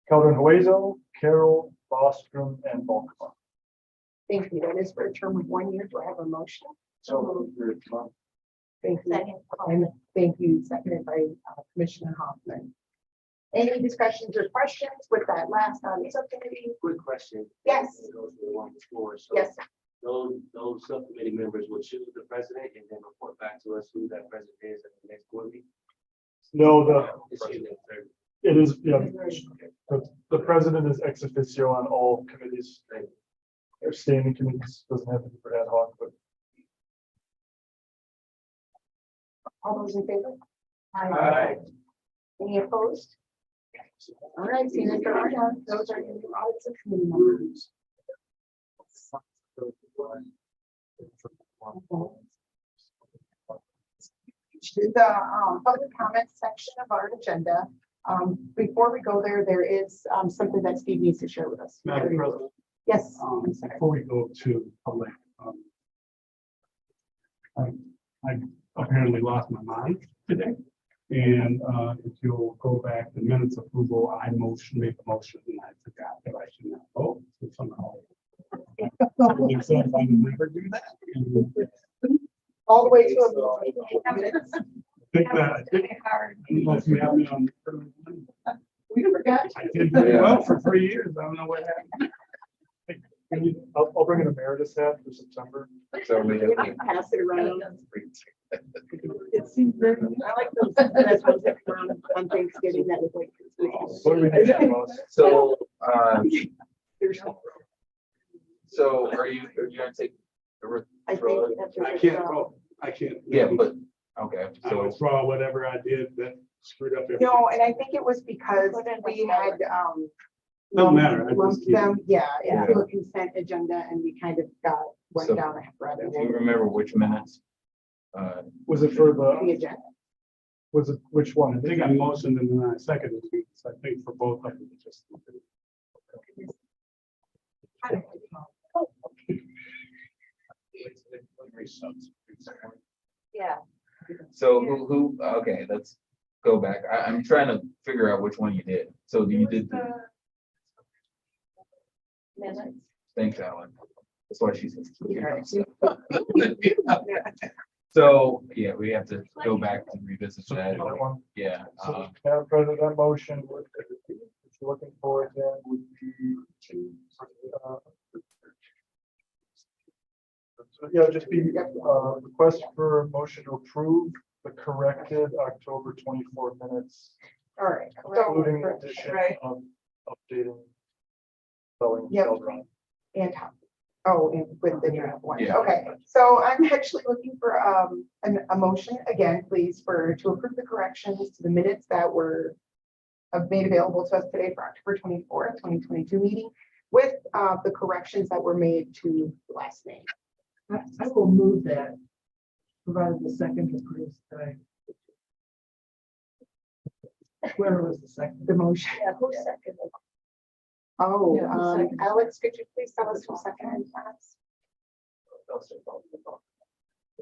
Calvin Huezo, Carroll, Bostrom, and Balcom. Thank you. That is for a term of 1 year. Do I have a motion? So, Thank you. Second. And thank you, seconded by Commissioner Hoffman. Any discussions or questions with that last audit subcommittee? Quick question. Yes. Those were the one before, so. Yes, Those subcommittee members will choose the president and then report back to us who that president is at the next board meeting. no, It's usually the third. it is, yeah, the president is ex officio on all committees. Or standing committees, doesn't have to be for ad hoc, but all those in favor? Aye. Any opposed? All right, seeing as there are none, those are your new audit subcommittee members. To the public comment section of our agenda. Before we go there, there is something that Steve needs to share with us. Madam President, Yes, I'm sorry. before we go to public, I apparently lost my mind today. And if you'll go back to minutes approval, I made a motion and I forgot that I should not vote. So somehow. Somebody said I would never do that. And All the way to minutes. think that, I think, I don't know if you have me on. We forgot. I did very well for 3 years. I don't know what happened. I'll bring in emeritus hat for September. So we have. Pass it around. It seems very. I like those. That's ones that come around on Thanksgiving. That was like. What do we need from us? So, There's- so are you gonna take? I think that's. I can't vote. I can't. Yeah, but, okay, I so, withdraw whatever I did that screwed up. everything. No, and I think it was because we had, Don't matter. I just lumped can't- them, yeah, into a consent agenda and we kind of went So, down a rabbit if you hole. remember which minutes? Was it for The the, agenda. was it, which one? I think I motioned and then I seconded it. So I think for both of them, just. Yeah. So okay, let's go back. I'm trying to figure out which one you did. So you did the, Minutes. thanks, Alan. That's why she says. Yeah. So, yeah, we have to go back and revisit So that. that one. Yeah, So, Madam President, that motion, if you're looking for it, then would be to, so, yeah, just be, request for a motion to approve the corrected October 24 minutes, All right. including the So, addition right, of updating spelling. Yep. spelled wrong. and how, and with the draft one. Yeah. Okay, so I'm actually looking for a motion again, please, to approve the corrections to the minutes that were made available to us today for October 24th, 2022 meeting with the corrections that were made to the last name. I will move that, provided the second approves today. Whoever was the second. The motion. Yeah, who seconded? Oh, Yeah, who seconded? Alex, could you please tell us who seconded that?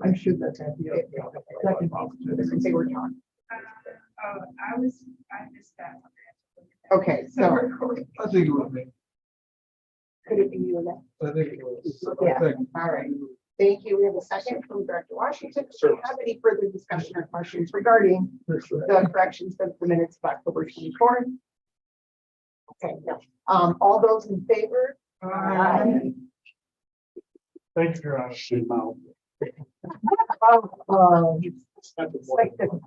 I'm sure that's at the second. Since they were talking. I missed that. Okay, so I think it was me. could it be you and that? I think it was. Yeah. I think- All right. Thank you. We have a second from Director Washington. Do you have any further discussion or questions regarding the corrections to the minutes of October 24th? Okay, no. All those in favor? Aye. Thank you for your honesty. It's like the-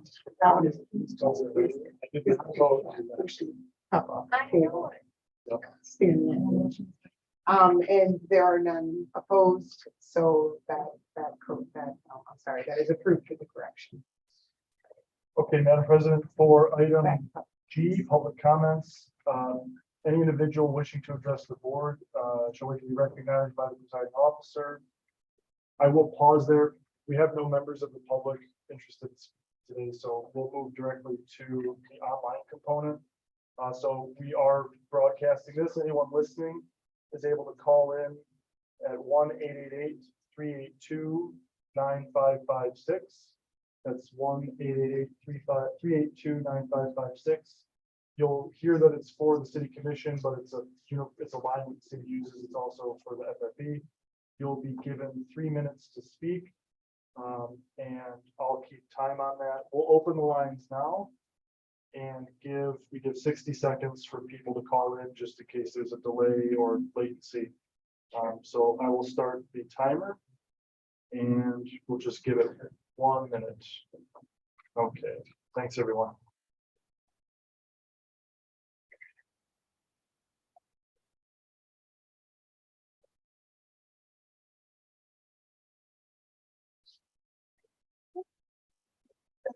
And there are none opposed, so I'm sorry, that is approved for the correction. Okay, Madam President, for item G, public comments, any individual wishing to address the board, shall wait to be recognized by the presiding officer. I will pause there. We have no members of the public interested today, so we'll move directly to the online component. So we are broadcasting this. Anyone listening is able to call in at 1-888-382-9556. That's 1-888-382-9556. You'll hear that it's for the city commission, but it's a line that the city uses. It's also for the FFE. You'll be given 3 minutes to speak. And I'll keep time on that. We'll open the lines now and we give 60 seconds for people to call in just in case there's a delay or latency. So I will start the timer and we'll just give it 1 minute. Okay, thanks everyone.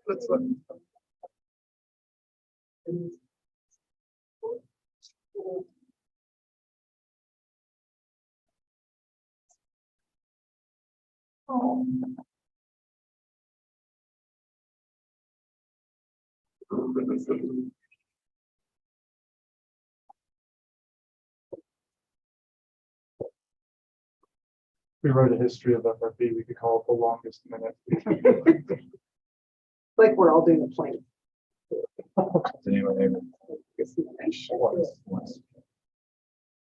Let's look. We write a history of FFB, we could call it the longest minute. Like we're all doing a plane. Anyway,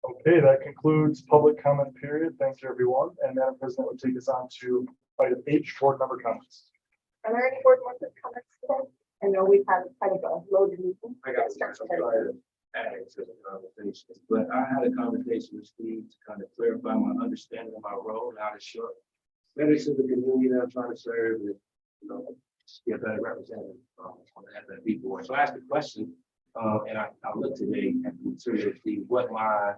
Okay, that concludes public comment period. Thank you, everyone. And Madam President would take us on to item H, board member comments. Are there any board member comments today? I know we've had kind of a loaded meeting. I got started adding to the conversation, but I had a conversation with Steve to kind of clarify my understanding of my role and how to show better to the community that I'm trying to serve and, you know, just be a better representative on the FFB board. So I asked the question, and I looked today at the material to see what my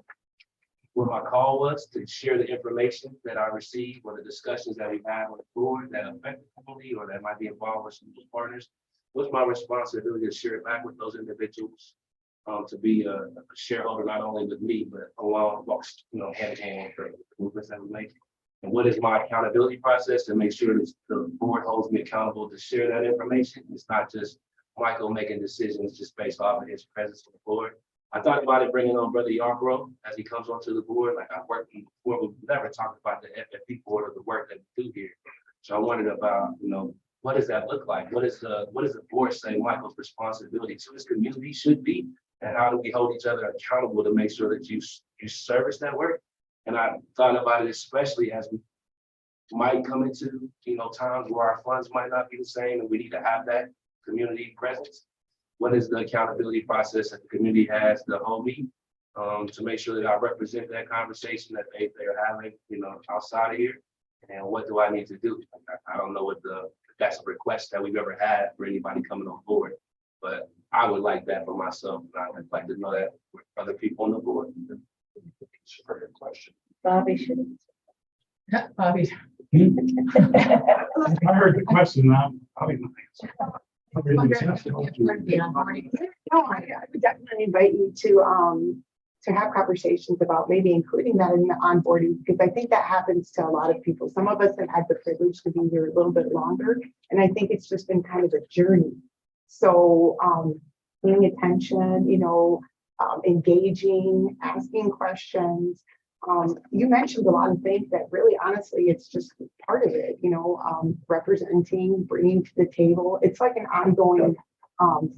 call was to share the information that I received or the discussions that we had with the board that affected the community or that might be involved with some partners. What's my responsibility to share it back with those individuals? To be a shareholder, not only with me, but along, you know, hand in hand with the movements that we make. And what is my accountability process to make sure that the board holds me accountable to share that information? It's not just Michael making decisions just based off of his presence on the board. I thought about it bringing on Brother Yarbrough as he comes onto the board. Like I've worked before, but we've never talked about the FFP board or the work that we do here. So I wondered about, you know, what does that look like? What is the board saying Michael's responsibility to his community should be? And how do we hold each other accountable to make sure that you service that work? And I thought about it, especially as we might come into, you know, times where our funds might not be the same and we need to have that community presence. What is the accountability process that the community has to hold me to make sure that I represent that conversation that they're having, you know, outside of here? And what do I need to do? I don't know if that's a request that we've ever had for anybody coming on board, but I would like that for myself. And I would like to know that with other people on the board. Super good question. Bobby should. Bobby. I heard the question, I'm probably not answering. No, I would definitely invite you to have conversations about maybe including that in the onboarding, because I think that happens to a lot of people. Some of us have had the privilege to be here a little bit longer, and I think it's just been kind of a journey. So paying attention, you know, engaging, asking questions. You mentioned a lot of things that really, honestly, it's just part of it, you know, representing, bringing to the table. It's like an ongoing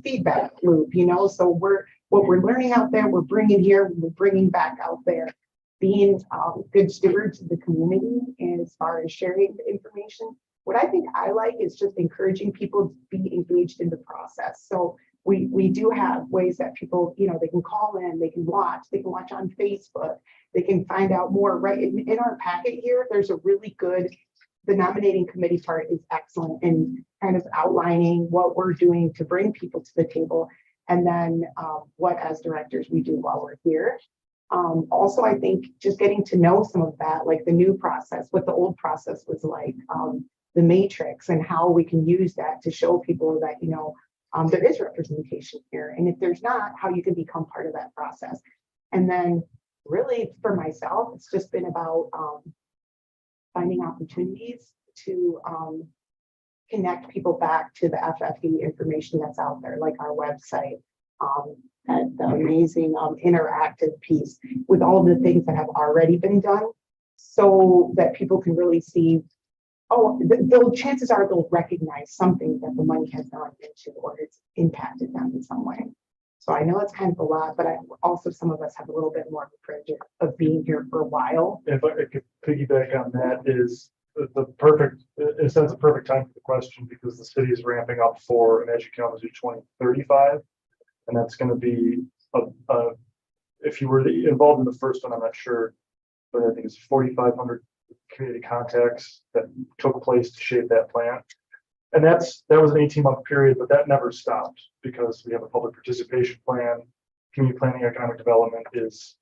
feedback loop, you know, so what we're learning out there, we're bringing here, we're bringing back out there, being good stewards of the community. And as far as sharing the information, what I think I like is just encouraging people to be engaged in the process. So we do have ways that people, you know, they can call in, they can watch on Facebook, they can find out more, right? In our packet here, there's a really good, the nominating committee part is excellent in kind of outlining what we're doing to bring people to the table. And then what as directors we do while we're here. Also, I think just getting to know some of that, like the new process, what the old process was like, the matrix and how we can use that to show people that, you know, there is representation here. And if there's not, how you can become part of that process. And then really for myself, it's just been about finding opportunities to connect people back to the FFE information that's out there, like our website, and the amazing interactive piece with all of the things that have already been done, so that people can really see, oh, chances are they'll recognize something that the money has gone into or it's impacted them in some way. So I know it's kind of a lot, but also some of us have a little bit more of a privilege of being here for a while. If I could piggyback on that, is the perfect, it says a perfect time for the question, because the city is ramping up for an EduCalendar 2035. And that's going to be, if you were involved in the first one, I'm not sure, but I think it's 4,500 community contacts that took place to shape that plan. And that was an 18-month period, but that never stopped because we have a public participation plan. Community planning, economic development is,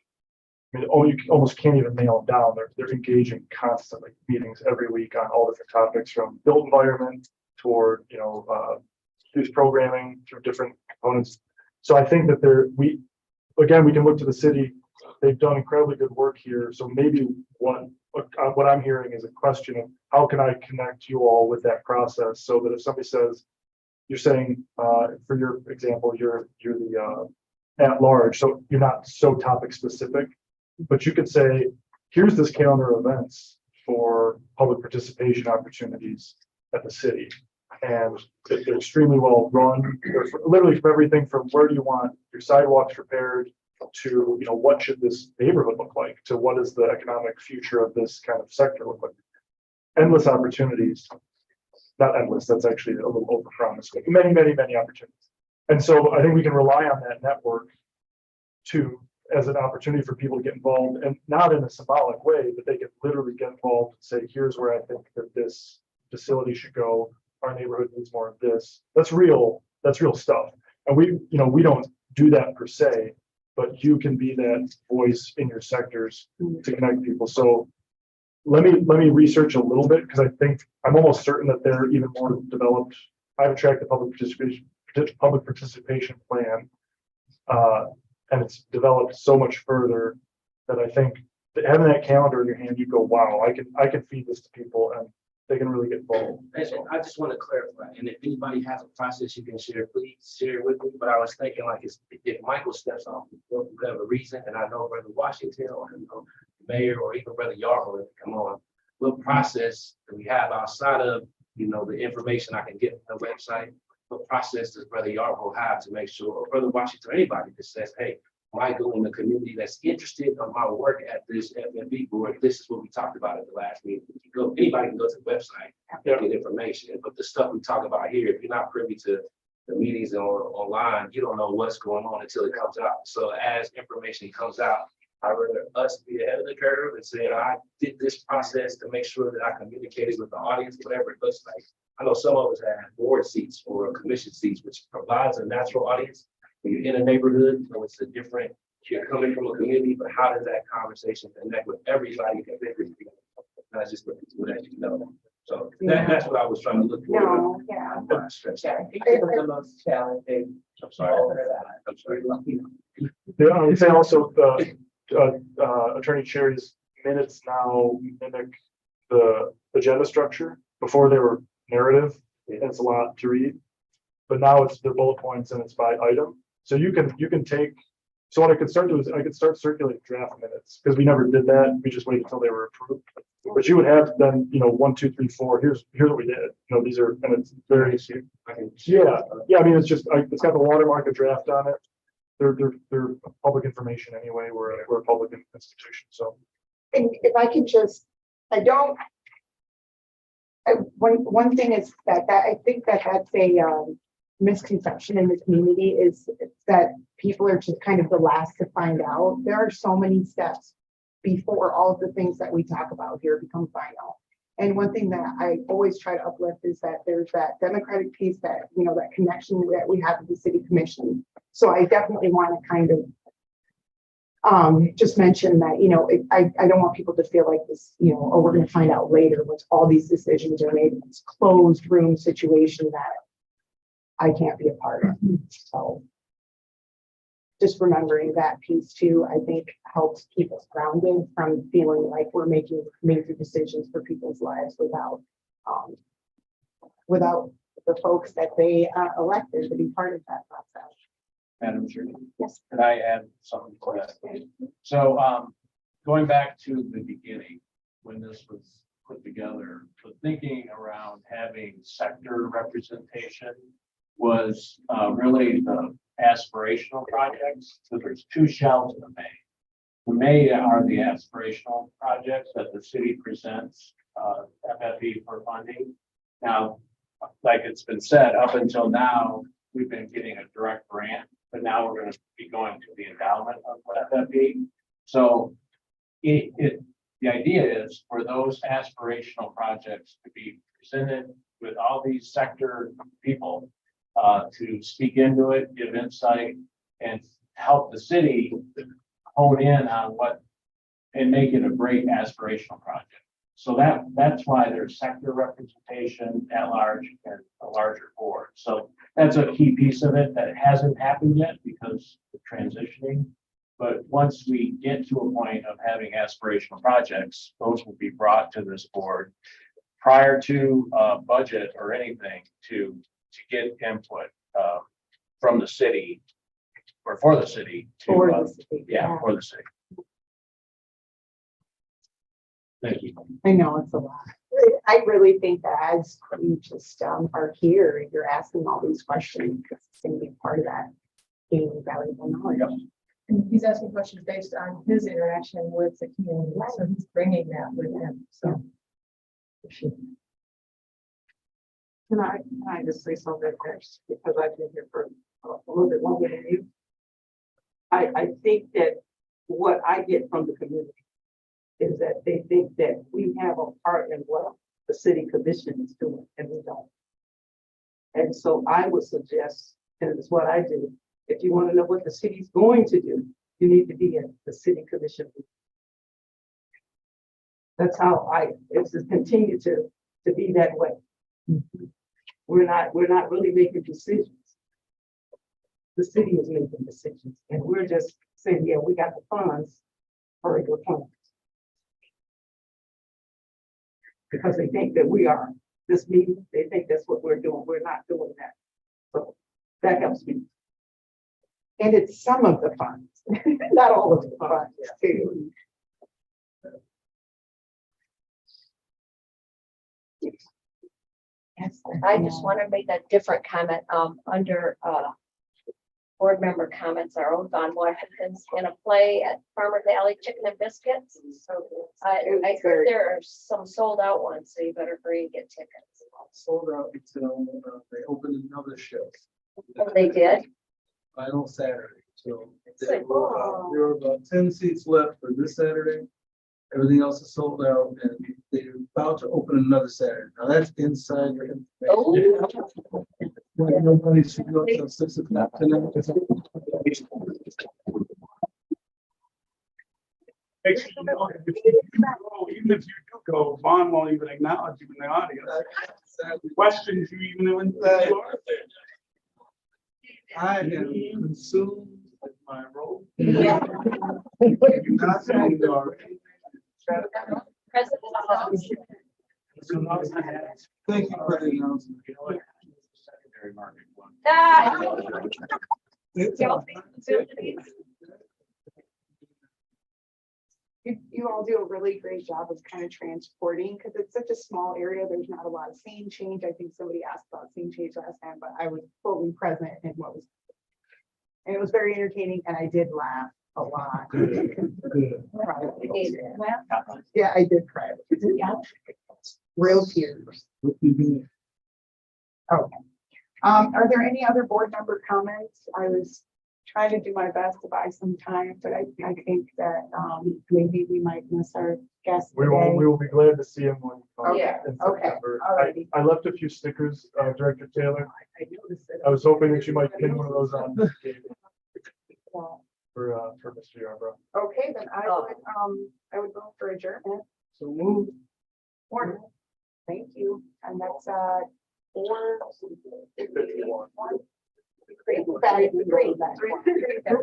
I mean, you almost can't even nail them down. They're engaging constantly, meetings every week on all different topics, from built environment toward, you know, youth programming through different components. So I think that we can look to the city. They've done incredibly good work here. So maybe what I'm hearing is a question of how can I connect you all with that process, so that if somebody says, you're saying, for your example, you're the at large, so you're not so topic specific, but you could say, here's this calendar of events. for public participation opportunities at the city. And they're extremely well run. They're literally from everything from where do you want your sidewalks repaired to, what should this neighborhood look like, to what is the economic future of this kind of sector look like. Endless opportunities. Not endless, that's actually a little overpromised, but many, many, many opportunities. And so I think we can rely on that network as an opportunity for people to get involved, and not in a symbolic way, but they can literally get involved and say, here's where I think that this facility should go. Our neighborhood needs more of this. That's real stuff. And we don't do that per se, but you can be that voice in your sectors to connect people. So let me research a little bit, because I'm almost certain that they're even more developed. I have tracked the public participation plan, and it's developed so much further that I think that having that calendar in your hand, you go, wow, I can feed this to people and they can really get involved. And I just want to clarify, and if anybody has a process you can share, please share it with me. But I was thinking, like, if Michael steps off for whatever reason, and I know Brother Washington or the mayor or even Brother Yarbo, come on, what process do we have outside of the information I can get from the website? What process does Brother Yarbo have to make sure, or Brother Washington, or anybody that says, hey, Michael in the community that's interested in my work at this FMB board, this is what we talked about at the last meeting. Anybody can go to the website and get information. But the stuff we talk about here, if you're not privy to the meetings or online, you don't know what's going on until it comes out. So as information comes out, I'd rather us be ahead of the curve and say, I did this process to make sure that I communicated with the audience, whatever it looks like. I know some of us have board seats or commission seats, which provides a natural audience. When you're in a neighborhood, it's a different, you're coming from a community, but how does that conversation connect with everybody? Not just with people that you know. So that's what I was trying to look for. No, yeah. Yeah, I think it was the most challenging. I'm sorry. I'm sorry. Yeah, I would say also Attorney Cherry's minutes now mimic the agenda structure. Before they were narrative, and it's a lot to read, but now they're bullet points and it's by item. So you can take. So what I could start doing is I could start circulating draft minutes, because we never did that. We just waited until they were approved. But you would have then 1, 2, 3, 4. Here's what we did. These are, and it's very yeah. I mean, it's got the watermark of draft on it. They're public information anyway. We're a public institution. So, And if I could just, one thing is that I think that's a misconception in the community is that people are just kind of the last to find out. There are so many steps before all of the things that we talk about here become final. And one thing that I always try to uplift is that there's that democratic piece that, that connection that we have with the city commission. So I definitely want to kind of just mention that, I don't want people to feel like this, oh, we're going to find out later once all these decisions are made in this closed room situation that I can't be a part of. So just remembering that piece too, I think helps keep us grounded from feeling like we're making major decisions for people's lives without the folks that they elected to be part of that process. Madam Chair, Yes. could I add something to that? So, going back to the beginning, when this was put together, the thinking around having sector representation was really the aspirational projects. So there's two shells in the May. The May are the aspirational projects that the city presents FFE for funding. Now, like it's been said, up until now, we've been getting a direct grant, but now we're going to be going to the endowment of FFE. So the idea is for those aspirational projects to be presented with all these sector people to speak into it, give insight, and help the city hone in on what and make it a great aspirational project. So that's why there's sector representation at large and a larger board. So that's a key piece of it that hasn't happened yet because of transitioning. But once we get to a point of having aspirational projects, those will be brought to this board prior to budget or anything to get input from the city or for the city to, For the city, for the city. Thank you. I know it's a lot. I really think that as you just are here, you're asking all these questions, because it's gonna be part of that gaining valuable knowledge. And he's asking questions based on his interaction with the community, so he's bringing that with him, so. Can I just say something first, because I've been here for a little bit longer than you. I think that what I get from the community is that they think that we have a part in what the city commission is doing, and we don't. And so I would suggest, and it's what I do, if you want to know what the city's going to do, you need to be in the city commission. That's how it's just continue to be that way. We're not really making decisions. The city is making decisions, and we're just saying, yeah, we got the funds for regular plans. Because they think that we are this meeting, they think that's what we're doing. We're not doing that. So that helps me. And it's some of the funds, not all of the funds too. Yes. I just want to make a different comment, under, board member comments, our own Don Washington's in a play at Farmer Valley Chicken and Biscuits. So I heard there are some sold out ones, so you better hurry and get tickets. Sold out until they opened another show, Oh, they did? final Saturday, so. Say, There were about 10 seats left for this Saturday. Everything else is sold out, and they're about to open another Saturday. Now that's insider information. Oh. Nobody should go until 6 o'clock tonight. Make sure you know, even if you do go, Vaughn won't even acknowledge you in the audience. Questions you even went. I am consumed with my role. Yeah. You not saying you are. President. Thank you for the announcement. Secondary market one. Ah. It's- You all do a really great job of kind of transporting, because it's such a small area, there's not a lot of scene change. I think somebody asked about scene change last time, but I was fully present in what was. And it was very entertaining, and I did laugh a lot. Privately. Yeah, I did cry. Real tears. Okay. Are there any other board member comments? I was trying to do my best to buy some time, but I think that maybe we might miss our guest We today. will be glad to see him when. Yeah, in okay, September. alrighty. I left a few stickers, Director Taylor. I noticed it. I was hoping that you might pin one of those on Well, for Mr. Yarbrough. okay, then I would vote for adjournment. So move. Or, thank you, and that's 4:51.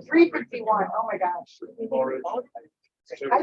3:51, oh my gosh. Already. I